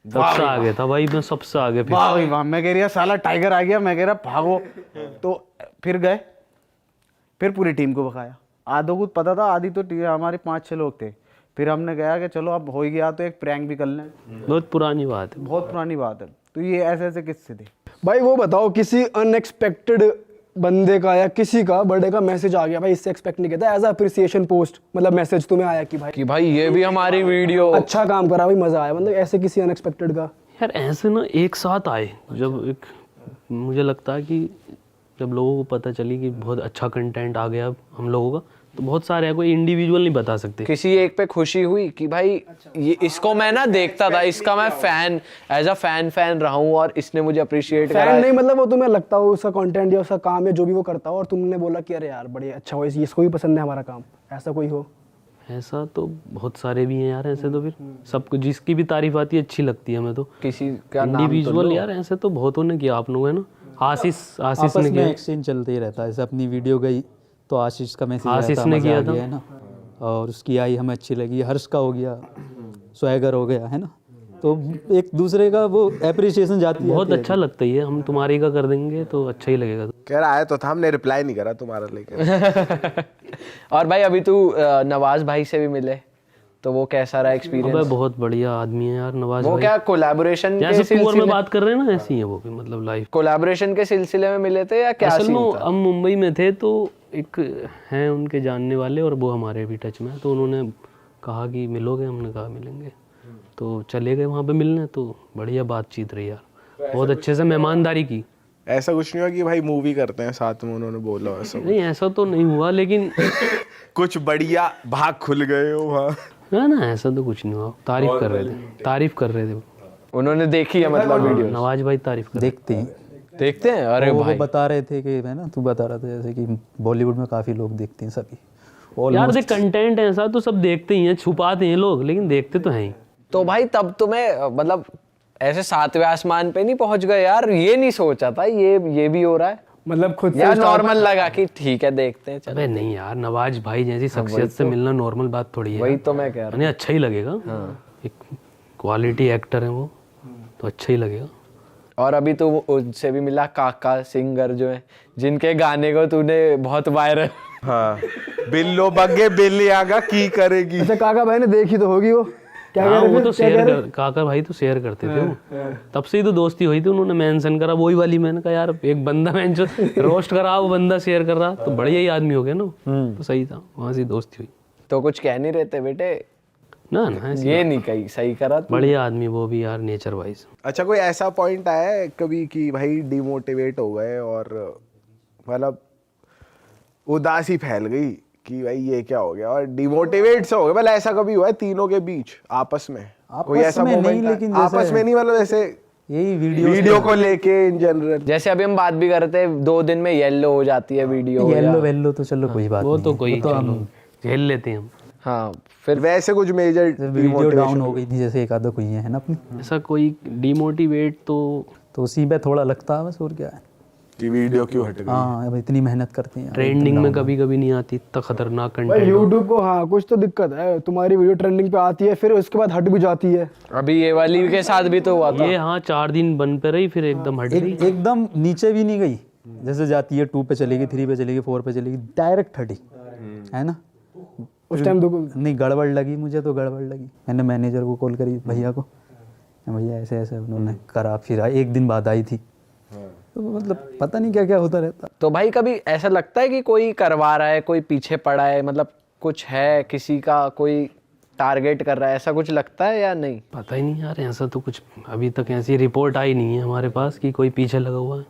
सबसे आगे था भाई, मैं सबसे आगे। फिर वाह भाई वाह। मैं कह रही साला टाइगर आ गया। मैं कह रहा भागो। तो फिर गए, फिर पूरी टीम को भगाया। आधों को पता था, आधी तो हमारे 5-6 लोग थे। फिर हमने कहा कि चलो अब हो ही गया तो एक प्रैंक भी कर लें, बहुत पुरानी बात है। बहुत पुरानी बात है। तो ये ऐसे ऐसे किस्से थे। भाई वो बताओ, किसी अनएक्सपेक्टेड बंदे का या किसी का बर्थडे का मैसेज आ गया भाई, इससे एक्सपेक्ट नहीं किया था, एज अप्रिसिएशन पोस्ट, मतलब मैसेज तुम्हें आया कि भाई ये भी हमारी वीडियो अच्छा काम करा भाई, मजा आया, मतलब ऐसे किसी अनएक्सपेक्टेड का? यार ऐसे ना एक साथ आए, जब एक मुझे लगता है कि जब लोगों को पता चली कि बहुत अच्छा कंटेंट आ गया हम लोगों का, तो बहुत सारे हैं, कोई इंडिविजुअल नहीं बता सकते। किसी एक पे खुशी हुई कि भाई ये इसको मैं ना देखता था, इसका मैं फैन एज अ फैन रहा हूँ और इसने मुझे अप्रिशिएट करा। फैन नहीं, मतलब वो तुम्हें लगता हो उसका कंटेंट या उसका काम या जो भी वो करता हो, और तुमने बोला कि अरे यार बढ़िया अच्छा हो, इसको भी पसंद है हमारा काम, ऐसा कोई हो? ऐसा तो बहुत सारे भी हैं यार, ऐसे तो फिर सबको जिसकी भी तारीफ आती है अच्छी लगती है हमें तो। किसी का नाम तो इंडिविजुअल यार ऐसे तो बहुतों ने किया, आप लोगों ने ना, आशीष आपस ने में किया। एक्सचेंज चलते ही रहता है। जैसे अपनी वीडियो गई तो आशीष का मैसेज आशीष ने किया था। है ना, और उसकी आई हमें अच्छी लगी, हर्ष का हो गया, स्वैगर हो गया, है ना। तो एक दूसरे का वो एप्रिसिएशन जाती है। बहुत अच्छा लगता ही है, हम तुम्हारी का कर देंगे तो अच्छा ही लगेगा। कह रहा है तो था, हमने रिप्लाई नहीं करा तुम्हारा, लेकिन और भाई अभी तू नवाज भाई से भी मिले, तो वो कैसा रहा एक्सपीरियंस? अबे बहुत बढ़िया आदमी है यार नवाज वो भाई। क्या कोलैबोरेशन के जैसे टूर में सिलसिले बात कर रहे हैं ना, ऐसी है वो भी, मतलब लाइव। कोलैबोरेशन के सिलसिले में मिले थे या क्या असल सीन में था? हम मुंबई में थे, तो एक हैं उनके जानने वाले और वो हमारे भी टच में है, तो उन्होंने कहा कि मिलोगे, हमने कहा मिलेंगे, तो चले गए वहाँ पे मिलने। तो बढ़िया बातचीत रही यार, बहुत अच्छे से मेहमानदारी की। ऐसा कुछ नहीं हुआ कि भाई मूवी करते हैं साथ में, उन्होंने बोला ऐसा? नहीं ऐसा तो नहीं हुआ, लेकिन कुछ बढ़िया भाग खुल गए हो वहाँ? ना ना ऐसा तो कुछ नहीं हुआ। तारीफ कर रहे थे उन्होंने देखी है मतलब वीडियो? नवाज भाई तारीफ कर देखते हैं। देखते हैं? अरे वो भाई बता रहे थे कि, है ना, तू बता रहा था जैसे कि बॉलीवुड में काफ़ी लोग देखते हैं सभी। यार देख, कंटेंट ऐसा तो सब देखते ही हैं, छुपाते हैं लोग, लेकिन देखते तो हैं ही। तो भाई तब तुम्हें मतलब ऐसे 7वें आसमान पे नहीं पहुंच गए यार? ये नहीं सोचा था ये भी हो रहा है, मतलब खुद से यार नॉर्मल लगा कि ठीक है देखते हैं चलो। अबे नहीं यार, नवाज भाई जैसी शख्सियत से मिलना नॉर्मल बात थोड़ी है। वही तो मैं कह रहा यानी अच्छा ही लगेगा। एक क्वालिटी एक्टर है वो, तो अच्छा ही लगेगा। और अभी तो उससे भी मिला काका सिंगर जो है, जिनके गाने को तूने बहुत वायरल। हाँ, बिल्लो बग्गे बिल्ली आगा की करेगी। अच्छा काका भाई ने देखी तो होगी वो, क्या कह हाँ, रहे वो थे? तो क्या कह शेयर रहे कर, काका भाई तो शेयर करते थे वो, तब से ही तो दोस्ती हुई थी। उन्होंने मेंशन करा वही वाली, मैंने कहा यार एक बंदा मैं जो रोस्ट कर रहा वो बंदा शेयर कर रहा, तो बढ़िया ही आदमी हो गया ना, तो सही था, वहाँ से दोस्ती हुई। तो कुछ कह नहीं रहते बेटे, ना ना ऐसी ये नहीं कही, सही करा तू। बढ़िया आदमी वो भी यार, नेचर वाइज। अच्छा, कोई ऐसा पॉइंट आया है कभी कि भाई डिमोटिवेट हो गए और मतलब उदासी फैल गई कि भाई ये क्या हो गया और डिमोटिवेट से हो गए, मतलब ऐसा कभी हुआ है तीनों के बीच आपस में? कोई ऐसा में नहीं, मोमेंट लेकिन आपस जैसे- में नहीं, मतलब ऐसे यही वीडियो को लेके इन जनरल? जैसे अभी हम बात भी कर रहे थे, 2 दिन में येलो हो जाती है वीडियो। येलो वेलो तो चलो कोई बात वो नहीं तो है। कोई तो हम झेल लेते हैं हम। हाँ, फिर वैसे कुछ मेजर वीडियो डाउन हो गई थी जैसे एक आधा कोई है ना अपनी, ऐसा कोई डिमोटिवेट तो तो उसी पे थोड़ा लगता है बस, और क्या है। कि वीडियो क्यों हट गई? हाँ, अब इतनी मेहनत करते हैं। ट्रेंडिंग में कभी कभी नहीं आती, इतना खतरनाक भाई कंटेंट। यूट्यूब को हाँ कुछ तो दिक्कत है, तुम्हारी वीडियो ट्रेंडिंग पे आती है फिर उसके बाद हट भी जाती है। अभी ये वाली के साथ भी तो हुआ था। ये हाँ 4 दिन बन पे रही, फिर एकदम हट गई। एकदम नीचे भी नहीं गई, जैसे जाती है 2 पे चलेगी, 3 पे चलेगी, 4 पे चलेगी, डायरेक्ट हटी है ना। उस टाइम तो नहीं, गड़बड़ लगी मुझे, तो गड़बड़ लगी। मैंने मैनेजर को कॉल करी, भैया को, भैया ऐसे ऐसे, उन्होंने करा। फिर एक दिन बाद आई थी, तो मतलब पता नहीं क्या क्या होता रहता। तो भाई कभी ऐसा लगता है कि कोई करवा रहा है, कोई पीछे पड़ा है, मतलब कुछ है, किसी का कोई टारगेट कर रहा है, ऐसा कुछ लगता है या नहीं? पता ही नहीं यार, ऐसा तो कुछ अभी तक ऐसी रिपोर्ट आई नहीं है हमारे पास कि कोई पीछे लगा हुआ है।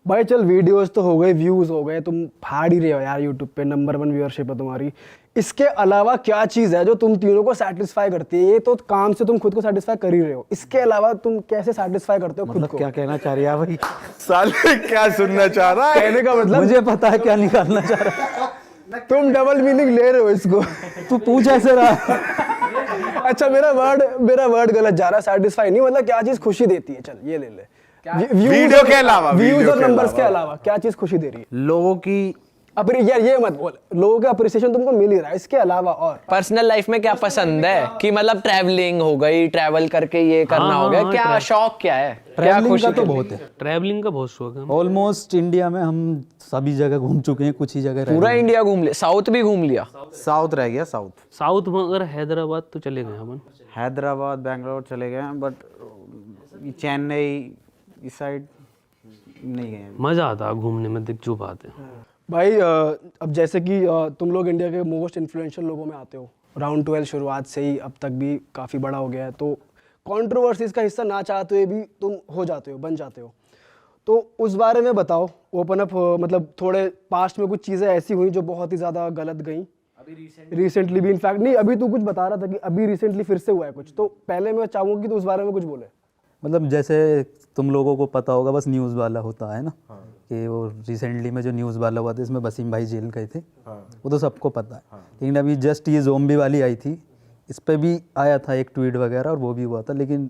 भाई चल वीडियोस तो हो गए, व्यूज हो गए, तुम फाड़ ही रहे हो यार यूट्यूब पे, नंबर 1 व्यूअरशिप है तुम्हारी। इसके अलावा क्या चीज़ है जो तुम तीनों को सेटिस्फाई करती है? ये तो काम से तुम खुद को सेटिस्फाई कर ही रहे हो, इसके अलावा तुम कैसे सेटिस्फाई करते हो खुद को? क्या कहना चाह रही है भाई? साले क्या सुनना चाह रहा है? कहने का मतलब मुझे पता है क्या निकालना चाह रहा है। तुम डबल मीनिंग ले रहे हो इसको। तू पूछ ऐसे रहा। अच्छा मेरा वर्ड गलत जा रहा है, सेटिस्फाई नहीं, मतलब क्या चीज़ खुशी देती है? चल ये ले ले, वीडियो के अलावा, व्यूज वीडियो और के नंबर्स के अलावा। अलावा क्या चीज़ खुशी दे रही है? लोगों की यार ये मत बोल, लोगों का अप्रिसिएशन तुमको मिल ही रहा है, इसके अलावा और पर्सनल लाइफ में क्या पसंद है? कि मतलब ट्रैवलिंग हो गई, ट्रैवल करके ये करना हो गया, क्या शौक क्या है? क्या ट्रैवलिंग खुशी का तो के लिए? बहुत है। ट्रैवलिंग का बहुत शौक है। ऑलमोस्ट इंडिया में हम सभी जगह घूम चुके हैं, कुछ ही जगह रह पूरा गए। इंडिया घूम लिया, साउथ भी घूम लिया। साउथ रह गया, साउथ साउथ में अगर हैदराबाद तो चले गए अपन। हैदराबाद बेंगलोर चले गए हैं, बट चेन्नई इस साइड नहीं गए हैं। मज़ा आता है घूमने में, देख जो बात है। भाई अब जैसे कि तुम लोग इंडिया के मोस्ट इन्फ्लुएंशियल लोगों में आते हो, राउंड 12 शुरुआत से ही अब तक भी काफ़ी बड़ा हो गया है, तो कंट्रोवर्सीज का हिस्सा ना चाहते हुए भी तुम हो जाते हो, बन जाते हो। तो उस बारे में बताओ, ओपन अप, मतलब थोड़े पास्ट में कुछ चीज़ें ऐसी हुई जो बहुत ही ज़्यादा गलत गई? रिसेंटली भी इनफैक्ट नहीं, अभी तू कुछ बता रहा था कि अभी रिसेंटली फिर से हुआ है कुछ, तो पहले मैं चाहूँगा कि तू उस बारे में कुछ बोले। मतलब जैसे तुम लोगों को पता होगा, बस न्यूज़ वाला होता है ना, कि वो रिसेंटली में जो न्यूज़ वाला हुआ था, इसमें वसीम भाई जेल गए थे, वो तो सबको पता है। लेकिन अभी जस्ट ये ज़ोंबी वाली आई थी, इस पे भी आया था एक ट्वीट वगैरह, और वो भी हुआ था, लेकिन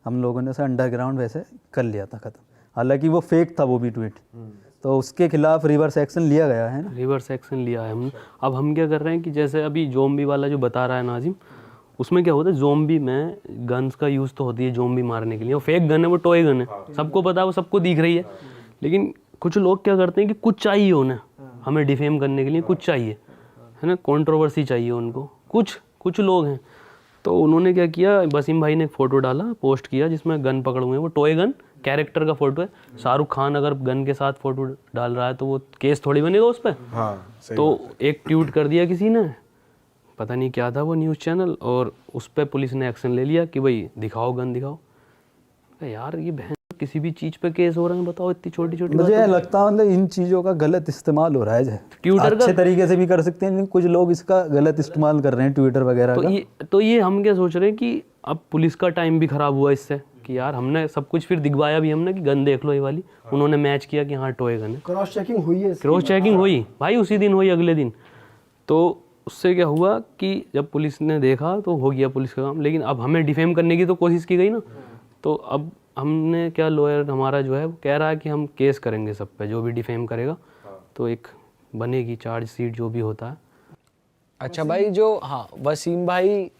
हम लोगों ने उसे अंडरग्राउंड वैसे कर लिया था ख़त्म। हालांकि वो फेक था वो भी ट्वीट, तो उसके खिलाफ रिवर्स एक्शन लिया गया है ना। रिवर्स एक्शन लिया है हमने। अब हम क्या कर रहे हैं कि जैसे अभी ज़ोंबी वाला जो बता रहा है नाजिम, उसमें क्या होता है, ज़ोंबी में गन्स का यूज़ तो होती है ज़ोंबी मारने के लिए, वो फेक गन है, वो टॉय गन है, सबको पता है, वो सबको दिख रही है। लेकिन कुछ लोग क्या करते हैं कि कुछ चाहिए उन्हें, हमें डिफेम करने के लिए कुछ चाहिए, है ना, कंट्रोवर्सी चाहिए उनको, कुछ लोग हैं। तो उन्होंने क्या किया, वसीम भाई ने एक फ़ोटो डाला, पोस्ट किया, जिसमें गन पकड़े हुए हैं, वो टॉय गन कैरेक्टर का फ़ोटो है। शाहरुख खान अगर गन के साथ फ़ोटो डाल रहा है तो वो केस थोड़ी बनेगा उस पर। हाँ, सही तो एक ट्वीट कर दिया किसी ने, पता नहीं क्या था वो न्यूज़ चैनल, और उस पर पुलिस ने एक्शन ले लिया कि भाई दिखाओ गन दिखाओ। यार ये बहन किसी भी चीज़ पे केस हो रहे हैं, बताओ, इतनी छोटी छोटी मुझे ये लगता है मतलब इन चीज़ों का गलत इस्तेमाल हो रहा है। ट्विटर का अच्छे तरीके से भी कर सकते हैं, लेकिन कुछ लोग इसका गलत इस्तेमाल कर रहे हैं, ट्विटर वगैरह का। तो ये हम क्या सोच रहे हैं कि अब पुलिस का टाइम भी खराब हुआ इससे, कि यार हमने सब कुछ फिर दिखवाया भी हमने कि गन देख लो ये वाली, उन्होंने मैच किया कि हाँ टॉय गन है। क्रॉस चेकिंग हुई है? क्रॉस चेकिंग हुई भाई, उसी दिन हुई, अगले दिन। तो उससे क्या हुआ कि जब पुलिस ने देखा तो हो गया पुलिस का काम, लेकिन अब हमें डिफेम करने की तो कोशिश की गई ना। तो अब हमने क्या, लॉयर हमारा जो है वो कह रहा है कि हम केस करेंगे सब पे, जो भी डिफेम करेगा, तो एक बनेगी चार्जशीट जो भी होता है। अच्छा भाई, जो हाँ वसीम भाई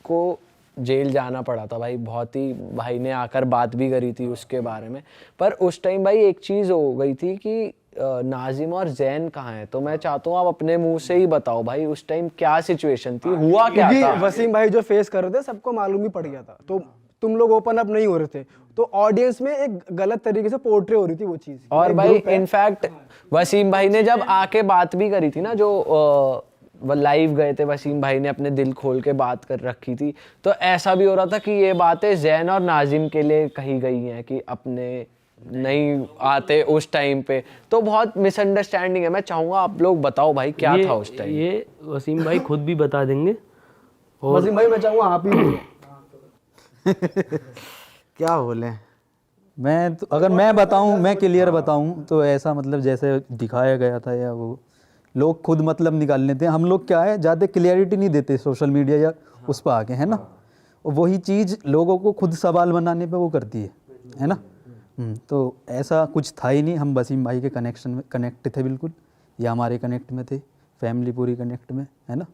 को जेल जाना पड़ा था भाई, बहुत ही भाई ने आकर बात भी करी थी उसके बारे में। पर उस टाइम भाई एक चीज़ हो गई थी कि नाजिम और जैन कहाँ हैं, तो मैं चाहता हूँ आप अपने मुंह से ही बताओ भाई उस टाइम क्या सिचुएशन थी, हुआ क्या था? क्योंकि वसीम भाई जो फेस कर रहे थे सबको मालूम ही पड़ गया था, तो तुम लोग ओपन अप नहीं हो रहे थे, तो ऑडियंस में एक गलत तरीके से पोर्ट्रे हो रही थी वो चीज़। और भाई इनफैक्ट वसीम भाई ने जब आके बात भी करी थी ना, जो लाइव गए थे वसीम भाई ने अपने दिल खोल के बात कर रखी थी, तो ऐसा भी हो रहा था कि ये बातें जैन और नाजिम के लिए कही गई हैं कि अपने नहीं आते उस टाइम पे, तो बहुत मिसअंडरस्टैंडिंग है। मैं चाहूंगा आप लोग बताओ भाई क्या था उस टाइम। ये वसीम भाई खुद भी बता देंगे। वसीम भाई मैं चाहूँगा आप ही बोलो। क्या बोले? मैं तो अगर मैं बताऊं, मैं क्लियर बताऊं तो ऐसा मतलब जैसे दिखाया गया था या वो लोग खुद मतलब निकाल लेते हैं। हम लोग क्या है ज़्यादा क्लियरिटी नहीं देते सोशल मीडिया या उस पर आके, है ना। और वही चीज़ लोगों को खुद सवाल बनाने पे वो करती है ना। तो ऐसा कुछ था ही नहीं। हम वसीम भाई के कनेक्शन में कनेक्ट थे बिल्कुल, या हमारे कनेक्ट में थे, फैमिली पूरी कनेक्ट में, है ना।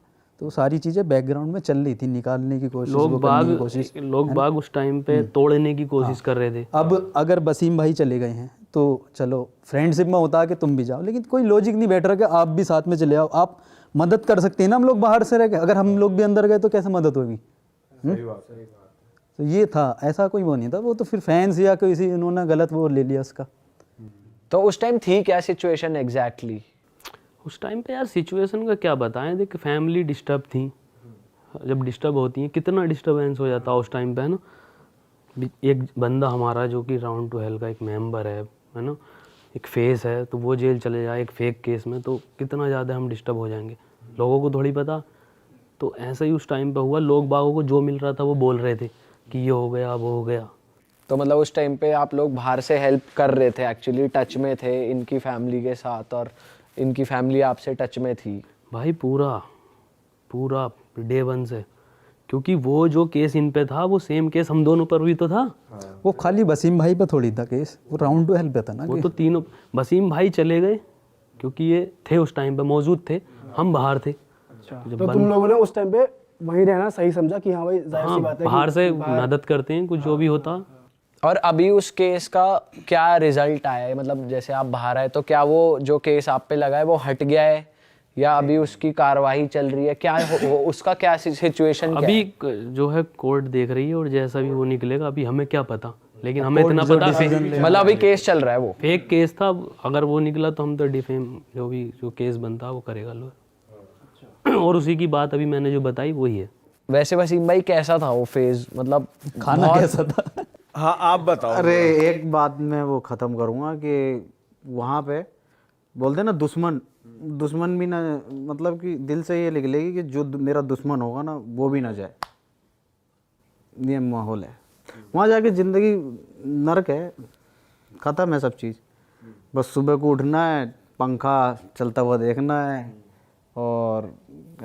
तो सारी चीज़ें बैकग्राउंड में चल रही थी, निकालने की कोशिश, लोग बाग उस टाइम पे तोड़ने की कोशिश कर रहे थे। अब अगर वसीम भाई चले गए हैं तो चलो फ्रेंडशिप में होता है कि तुम भी जाओ, लेकिन कोई लॉजिक नहीं बैठ रहा कि आप भी साथ में चले आओ। आप मदद कर सकते हैं ना, हम लोग बाहर से रह के, अगर हम लोग भी अंदर गए तो कैसे मदद होगी? तो ये था, ऐसा कोई वो नहीं था। वो तो फिर फैंस या किसी इन्होंने गलत वो ले लिया उसका। तो उस टाइम थी क्या सिचुएशन एग्जैक्टली? उस टाइम पे यार सिचुएशन का क्या बताएं, देख फैमिली डिस्टर्ब थी। जब डिस्टर्ब होती है कितना डिस्टर्बेंस हो जाता है उस टाइम पे, है ना। एक बंदा हमारा जो कि राउंड टू हेल का एक मेंबर है ना, एक फेस है, तो वो जेल चले जाए एक फेक केस में, तो कितना ज़्यादा हम डिस्टर्ब हो जाएंगे, लोगों को थोड़ी पता। तो ऐसा ही उस टाइम पे हुआ, लोग बागों को जो मिल रहा था वो बोल रहे थे कि ये हो गया वो हो गया। तो मतलब उस टाइम पे आप लोग बाहर से हेल्प कर रहे थे, एक्चुअली टच में थे इनकी फैमिली के साथ, और इनकी फैमिली आपसे टच में थी भाई पूरा डे वन से, क्योंकि वो जो केस इन पे था वो सेम केस हम दोनों पर भी तो था। वो खाली वसीम भाई पे थोड़ी था केस, वो राउंड टू हेल्प पे था ना। वो तो तीनों, वसीम भाई चले गए क्योंकि ये थे उस टाइम पे मौजूद थे, हम बाहर थे। अच्छा, तो तुम लोगों ने उस टाइम पे वहीं रहना सही समझा कि हाँ भाई जाहिर सी बात है बाहर से मदद करते हैं कुछ जो भी होता। और अभी उस केस का क्या रिजल्ट आया है? मतलब जैसे आप बाहर आए तो क्या वो जो केस आप पे लगा है वो हट गया है, या अभी उसकी कार्रवाई चल रही है? क्या उसका क्या सिचुएशन अभी जो है कोर्ट देख रही है, और जैसा भी वो निकलेगा अभी हमें क्या पता, लेकिन हमें इतना पता मतलब अभी केस चल रहा है, वो फेक केस था। अगर वो निकला तो हम तो डिफेम जो केस बनता वो करेगा लोग। और उसी की बात अभी मैंने जो बताई वही है। वैसे वसीम भाई कैसा था वो फेज, मतलब खाना कैसा था? हाँ आप बताओ। अरे एक बात मैं वो ख़त्म करूँगा कि वहाँ पे बोलते ना दुश्मन भी ना, मतलब कि दिल से ये लिख लेगी कि जो मेरा दुश्मन होगा ना वो भी ना जाए। ये माहौल है वहाँ जाके, ज़िंदगी नरक है, ख़त्म है सब चीज़। बस सुबह को उठना है, पंखा चलता हुआ देखना है, और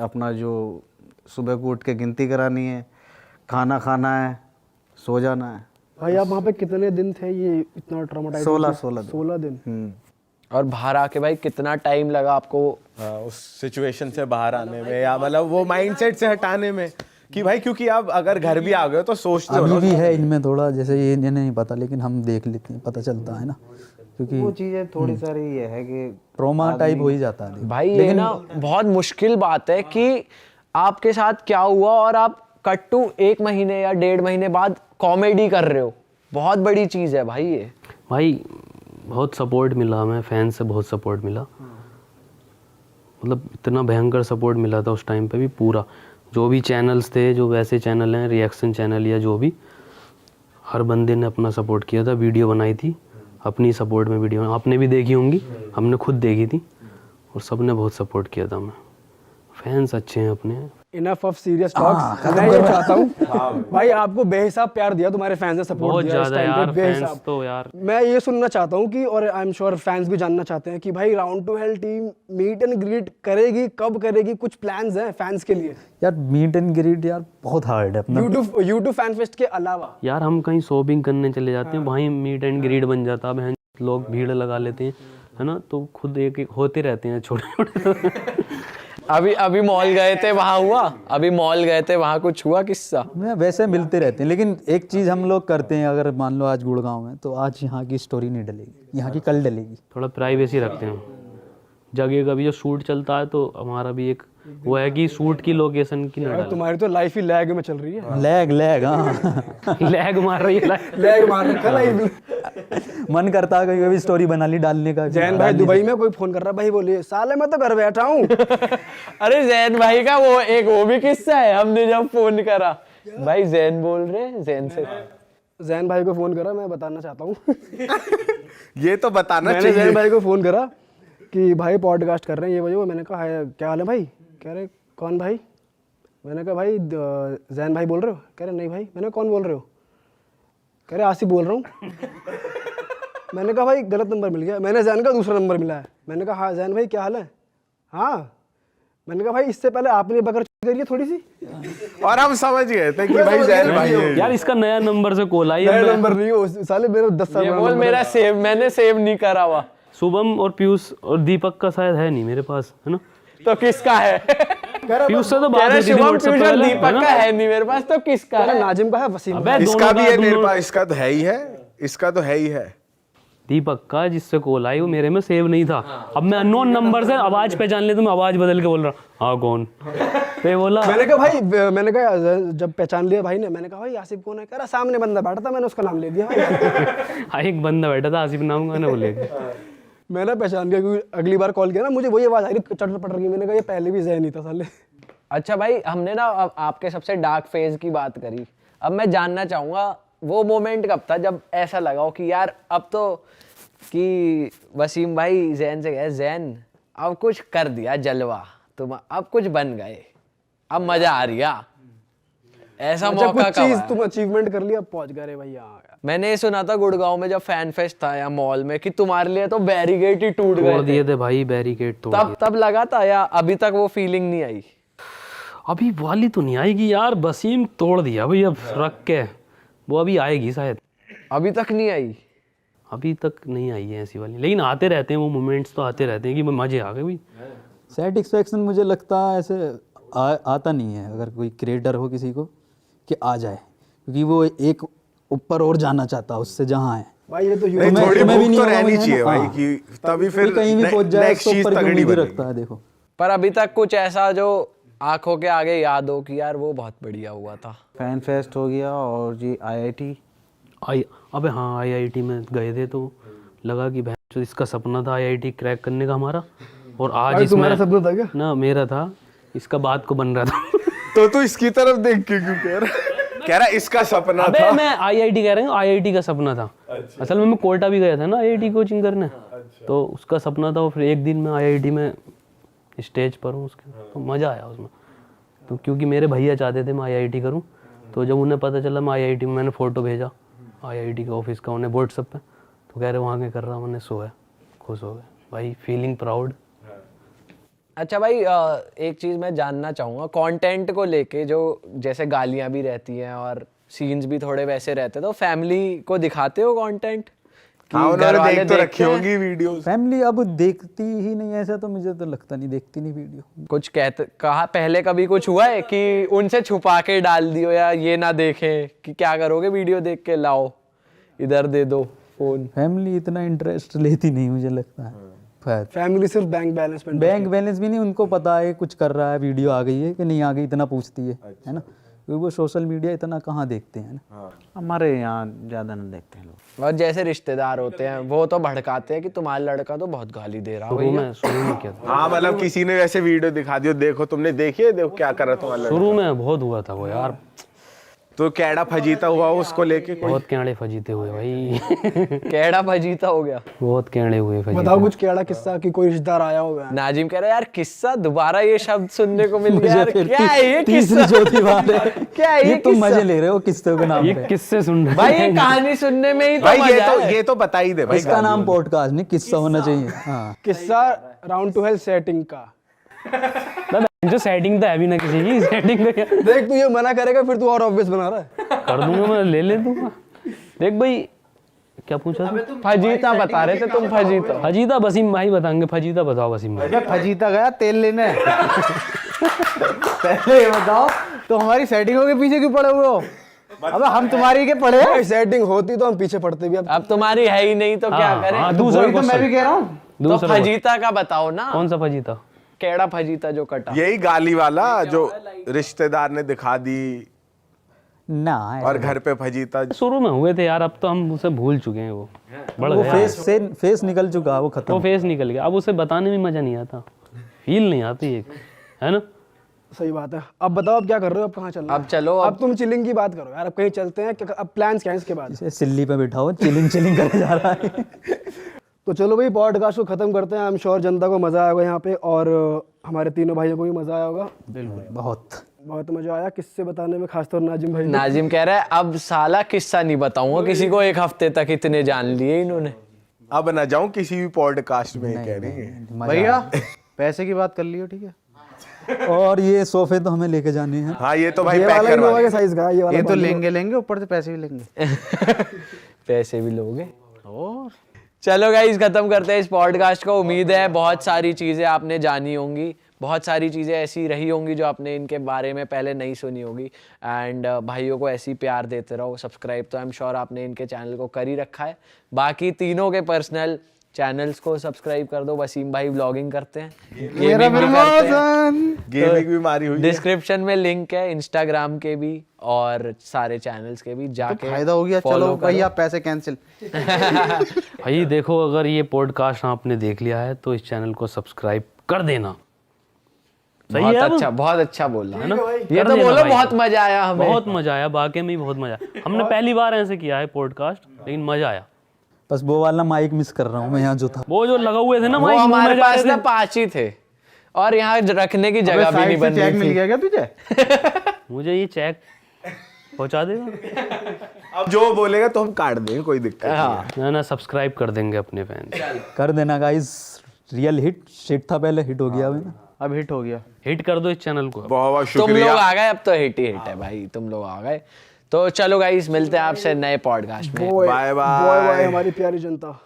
अपना जो सुबह को उठ के गिनती करानी है, खाना खाना है, सो जाना है। भाई आप वहाँ पे कितने दिन थे? ये इतना ट्रॉमेटाइज 16 दिन। और बाहर आके भाई कितना टाइम लगा आपको उस सिचुएशन से बाहर आने में, या मतलब वो माइंडसेट से हटाने में कि भाई, क्योंकि आप अगर घर भी आ गए तो सोचते हो अभी ना। भी है इनमें थोड़ा, जैसे ये इन्हें नहीं पता लेकिन हम देख लेते हैं, पता चलता है ना, क्योंकि वो चीज़ें थोड़ी सारी ये है कि ट्रॉमा टाइप हो ही जाता है। भाई ये ना बहुत मुश्किल बात है कि आपके साथ क्या हुआ और आप कट टू 1 महीने या 1.5 महीने बाद कॉमेडी कर रहे हो। बहुत बड़ी चीज़ है भाई ये। भाई बहुत सपोर्ट मिला हमें, फैन से बहुत सपोर्ट मिला, मतलब इतना भयंकर सपोर्ट मिला था उस टाइम पे भी। पूरा जो भी चैनल्स थे, जो वैसे चैनल हैं रिएक्शन चैनल या जो भी, हर बंदे ने अपना सपोर्ट किया था। वीडियो बनाई थी अपनी सपोर्ट में, वीडियो आपने भी देखी होंगी, हमने खुद देखी थी, और सब ने बहुत सपोर्ट किया था हमें। फैंस अच्छे हैं अपने। Enough of serious talks. मैं ये चाहता हूँ भाई, आपको बेहिसाब प्यार दिया तुम्हारे फैंस ने, सपोर्ट बहुत दिया इस ज़्यादा टाइम यार, पे फैंस बेहिसाब। तो यार मैं ये सुनना चाहता हूँ कि, और आई एम श्योर फैंस भी जानना चाहते हैं कि भाई Round two Hell team meet and greet करेगी, कब करेगी? कुछ प्लान्स हैं फैंस के लिए? यार मीट एंड ग्रीट यार बहुत हार्ड है अपना। यूट्यूब फैन फेस्ट के अलावा यार हम कहीं शॉपिंग करने चले जाते हैं, वहीं मीट एंड ग्रीट बन जाता है। बहन लोग भीड़ लगा लेते हैं, है ना, तो खुद एक एक होते रहते हैं छोटे छोटे। अभी अभी मॉल गए थे वहां हुआ, अभी मॉल गए थे वहां कुछ हुआ किस्सा? मैं वैसे मिलते रहते हैं, लेकिन एक चीज़ हम लोग करते हैं, अगर मान लो आज गुड़गांव में, तो आज यहाँ की स्टोरी नहीं डलेगी, यहाँ की कल डलेगी। थोड़ा प्राइवेसी रखते हैं जगह का भी। जो शूट चलता है तो हमारा भी एक वो है कि शूट की लोकेशन की ना तुम्हारी तो लाइफ ही लैग में चल रही है। लैग हाँ। लैग मार रही है लैग मार रखा लाइफ। मन करता है कभी कभी स्टोरी बना ली डालने का। जैन भाई दुबई में कोई फोन कर रहा है, भाई बोलिए साले मैं तो घर बैठा हूँ। अरे जैन भाई का वो भी किस्सा है। हमने जब फोन करा, भाई जैन बोल रहे हैं, जैन से जैन भाई को फोन करा, मैं बताना चाहता हूँ। ये तो बताना मैंने चाहिए। जैन भाई को फोन करा कि भाई पॉडकास्ट कर रहे हैं ये वजह। मैंने कहा क्या हाल है भाई? कह रहे कौन भाई? मैंने कहा भाई जैन भाई बोल रहे हो? कह रहे नहीं भाई। मैंने कौन बोल रहे हो? कह रहे आसिफ बोल रहा हूँ। मैंने कहा भाई गलत नंबर मिल गया। मैंने जैन का दूसरा नंबर मिला है। मैंने कहा हाँ जैन भाई क्या हाल है? हाँ। मैंने कहा भाई इससे पहले आपने बकर करी है थोड़ी सी, और हम समझ गए थे कि भाई जैन भाई है। यार। इसका नया नंबर से कॉल आई नया नंबर नहीं हो साले, मेरा 10 साल ये पुराना बोल नंबर मेरा सेव, मैंने सेव नहीं करा हुआ। शुभम और पीयूष और दीपक का शायद है नहीं मेरे पास, है ना? तो किसका है? पीयूष से तो कह बात रहे हुई थी शुभम WhatsApp पे पीयूष और पहले, है दीपक ना? का है नहीं मेरे पास, तो किसका है। है? नाजिम का है, वसीम का अबे है। इसका दोनों भी का है मेरे दोनों- पास, इसका तो है ही है, इसका तो है ही है। दीपक का जिससे कॉल आई वो मेरे में सेव नहीं था। अब मैं अननोन नंबर से आवाज पहचान ले तो मैं आवाज बदल के बोल रहा हाँ कौन? तो बोला मैंने कहा भाई, मैंने कहा जब पहचान लिया भाई ने, मैंने कहा भाई आसिफ कौन है? कह रहा सामने बंदा बैठा था, मैंने उसका नाम ले दिया भाई। हाँ एक बंदा बैठा था आसिफ नाम का ना बोले। मैंने पहचान लिया क्योंकि अगली बार कॉल किया ना मुझे वही आवाज आ रही चटर पटर की। मैंने कहा ये पहले भी जहन नहीं था साले। अच्छा भाई, हमने ना अब आपके सबसे डार्क फेज की बात करी। अब मैं जानना चाहूंगा वो मोमेंट कब था जब ऐसा लगा हो कि यार अब तो कि वसीम भाई जैन से गए, जैन अब कुछ कर दिया जलवा, तुम अब कुछ बन गए, अब मजा आ रही है। ऐसा अच्छा, मौका कुछ कब चीज आया? तुम अचीवमेंट कर लिया, पहुंच गए भाई यहाँ। मैंने ये सुना था गुड़गांव में जब फैन फेस्ट था या मॉल में कि तुम्हारे लिए तो बैरिकेड ही टूट तोड़ गए थे। दिए थे भाई, बैरिकेड तोड़ दिए। तब लगा था या अभी तक वो फीलिंग नहीं आई? अभी वाली तो नहीं आएगी यार, वसीम तोड़ दिया भाई अब रख के। वो अभी आएगी शायद, अभी तक नहीं आई। अभी तक नहीं आई है ऐसी वाली, लेकिन आते रहते हैं वो मोमेंट्स, तो आते रहते हैं कि मजे आ गए भाई। सेटिस्फेक्शन मुझे लगता है ऐसे आता नहीं है अगर कोई क्रिएटर हो किसी को कि आ जाए, क्योंकि वो एक ऊपर और जाना चाहता है उससे जहाँ है। भाई ये तो नहीं, तुम्हें- थोड़ी तुम्हें भी भूख नहीं तो होगा रहनी मुझे, चाहिए है ना? भाई हाँ। कि तभी कोई फिर कहीं भी पहुंच जाए नेक्स्ट उसको चीज ऊपर की तगड़ी उम्मीद बनेगी। रखता है। देखो पर अभी तक कुछ ऐसा जो आंखों के आगे याद हो कि यार वो बहुत बढ़िया हुआ था? फैन फेस्ट हो गया और जी IIT। अबे हाँ IIT में गए थे तो लगा कि भाई जो इसका सपना था IIT क्रैक करने का हमारा, और आज भाई इसमें तुम्हारा सपना था क्या? ना मेरा था, इसका बात को बन रहा था। तो तू इसकी तरफ देख के क्यों कह रहा इसका सपना अबे था? मैं IIT कह रहा हूँ, IIT का सपना था। असल में मैं कोटा भी गया था ना IIT कोचिंग करने, तो उसका सपना था। और फिर एक दिन मैं IIT में स्टेज पर हूँ उसके, तो मज़ा आया उसमें। तो क्योंकि मेरे भैया चाहते थे मैं IIT करूँ, तो जब उन्हें पता चला मैं IIT में, मैंने फ़ोटो भेजा IIT के ऑफिस का उन्हें व्हाट्सएप पे, तो कह रहे वहाँ के कर रहा, मैंने सो है, खुश हो गए भाई, फीलिंग प्राउड। अच्छा भाई, एक चीज मैं जानना चाहूंगा कंटेंट को लेके, जो जैसे गालियां भी रहती हैं और सीन्स भी थोड़े वैसे रहते हैं, तो फैमिली को दिखाते हो कंटेंट? हाँ, उन्होंने देख तो रखी होंगी वीडियोस। फैमिली अब देखती ही नहीं ऐसा, तो मुझे तो लगता नहीं, देखती नहीं वीडियो। कुछ कहा पहले कभी कुछ हुआ है कि उनसे छुपा के डाल दियो या ये ना देखें कि क्या करोगे वीडियो देख के, लाओ इधर दे दो फोन? फैमिली इतना इंटरेस्ट लेती नहीं मुझे लगता है। फैमिली सिर्फ बैंक बैलेंस में। बैंक बैलेंस भी नहीं, उनको पता है कुछ कर रहा है, वीडियो आ गई है कि नहीं आ गई, इतना पूछती है ना। क्योंकि वो सोशल मीडिया इतना कहाँ देखते हैं ना। हमारे यहाँ ज़्यादा नहीं देखते हैं लोग। और जैसे रिश्तेदार होते हैं वो तो भड़काते हैं कि तुम्हारा लड़का तो बहुत गाली दे रहा है भैया। शुरू में क्या था, हाँ मतलब किसी ने वैसे वीडियो दिखा दियो, देखो तुमने देखी है, देखो क्या कर रहा तुम्हारा लड़का। शुरू में बहुत हुआ था वो यार, तो कैड़ा फजीता हुआ उसको लेके कोई? बहुत कैड़े फजीते हुए भाई। कैड़ा फजीता हो गया। बहुत कैड़े हुए फजीते। बताओ कुछ केड़ा किस्सा कि कोई रिश्तेदार आया होगा। नाजिम कह रहा है यार किस्सा दोबारा ये शब्द सुनने को मिल गया यार, फिर क्या है ये तीसरी किस्सा? चौथी बार है। क्या है ये तुम किस्सा? मजे ले रहे हो किस्से के नाम ये पे। किससे सुन रहे भाई ये कहानी सुनने में ही तो भाई मजा है। ये तो बता ही दे भाई। इसका नाम पॉडकास्ट नहीं, किस्सा होना चाहिए। हाँ किस्सा राउंड टू हेल्थ सेटिंग का। हैं? जो सेटिंग तो है भी ना किसी की, सेटिंग का क्या देख तू ये मना करेगा फिर तू और ऑब्वियस बना रहा है। कर दूंगा मैं, ले दूंगा। देख भाई क्या पूछा था? फजीता बता रहे थे तुम, फजीता। फजीता वसीम भाई बताएंगे, फजीता बताओ वसीम भाई। मैं फजीता गया तेल लेने पहले ये बताओ तो हमारी सेटिंगों के पीछे क्यों पड़े हुए हो? अबे हम तुम्हारी के पड़े हैं? सेटिंग होती तो हम पीछे पड़ते भी। अब तुम्हारी है ही नहीं तो क्या हाँ, करें? हाँ, तो दूसरा वही तो मैं question। भी कह रहा हूँ। तो दूसरा फजीता का बताओ ना, कौन सा फजीता? केड़ा फजीता जो कटा। यही गाली वाला जो रिश्तेदार ने दिखा दी ना और घर पे फजीता। शुरू में हुए थे यार, अब तो हम उसे भूल चुके हैं, वो बढ़ वो गया, फेस निकल चुका, वो वो खत्म। फेस निकल गया। अब उसे बताने में मजा नहीं आता, फील नहीं आती एक, है ना? सही बात है। अब बताओ अब क्या कर रहे हो, अब कहाँ चल रहे हो? अब चलो, अब तुम चिलिंग की बात करो यार, अब कहीं चलते हैं। अब प्लान्स क्या है इसके बाद? इसे सिल्ली पे बैठा हो, चिलिंग करे जा रहा है। तो चलो भाई पॉडकास्ट को खत्म करते हैं। आई एम श्योर जनता को मजा आया होगा यहाँ पे, और हमारे तीनों भाइयों को भी मजा आया होगा। बहुत बहुत मजा आया किससे बताने में, खासतौर नाजिम भाई। नाजिम कह रहा है अब साला किस्सा नहीं बताऊंगा किसी को, एक हफ्ते तक इतने जान लिए इन्होंने। अब ना जाऊं किसी भी पॉडकास्ट में, कह रही है। भैया पैसे की बात कर लियो, ठीक है? और ये सोफे तो हमें लेके जाने हैं। हाँ ये तो भाई ये पैक वाला करवा इनोवा के साइज का है, ये वाला ये तो कौन सा? लेंगे ऊपर से पैसे भी लेंगे। पैसे भी लोगे। और चलो गाइस खत्म करते हैं इस पॉडकास्ट को। उम्मीद है बहुत सारी चीज़ें आपने जानी होंगी, बहुत सारी चीज़ें ऐसी रही होंगी जो आपने इनके बारे में पहले नहीं सुनी होगी। एंड भाइयों को ऐसी प्यार देते रहो, सब्सक्राइब तो आई एम श्योर आपने इनके चैनल को कर ही रखा है। बाकी तीनों के पर्सनल चैनल्स को सब्सक्राइब कर दो। वसीम भाई व्लॉगिंग करते हैं, गेमिंग भी करते हैं। गेमिंग भी मारी हुई है। डिस्क्रिप्शन में लिंक है इंस्टाग्राम के भी और सारे चैनल्स के भी, जाके फायदा हो गया। follow चलो करो। भैया पैसे कैंसिल। भाई देखो, अगर ये पॉडकास्ट आपने देख लिया है तो इस चैनल को सब्सक्राइब कर देना। सही बहुत है अब? अच्छा, बहुत अच्छा बोला है ना? ये कर तो देना बोलो भाई। बहुत मजा आया हमें। बहुत मजा आया, वाकई में ही बहुत मजा आया। हमने पहली बार ऐसे किया है पॉडकास्ट, लेकिन मजा आया। बस वो वाला माइक मिस कर रहा हूँ मैं, यहाँ जो था। वो जो लगा हुए थे ना वो माइक, मुंह में हमारे जा रहे पास थे। ना 5 ही थे और यहाँ रखने की जगह भी नहीं साइड बन से चेक रही मिल थी। गया क्या तुझे? मुझे ये चेक पहुंचा देगा। अब जो बोलेगा तो हम काट देंगे, कोई दिक्कत नहीं। हाँ ना सब्सक्राइब कर देंगे अपने फैन। कर देना गाइस, रियल हिट शिट था पहले, हिट हो गया अभी ना। अब हिट हो गया। हिट कर दो इस चैनल को। बहुत बहुत तुम शुक्रिया। लोग आ गए, अब तो हिट ही हिट है भाई, तुम लोग आ गए। तो चलो गाइस मिलते हैं आपसे नए पॉडकास्ट में। Bye bye bye bye. हमारी प्यारी जनता।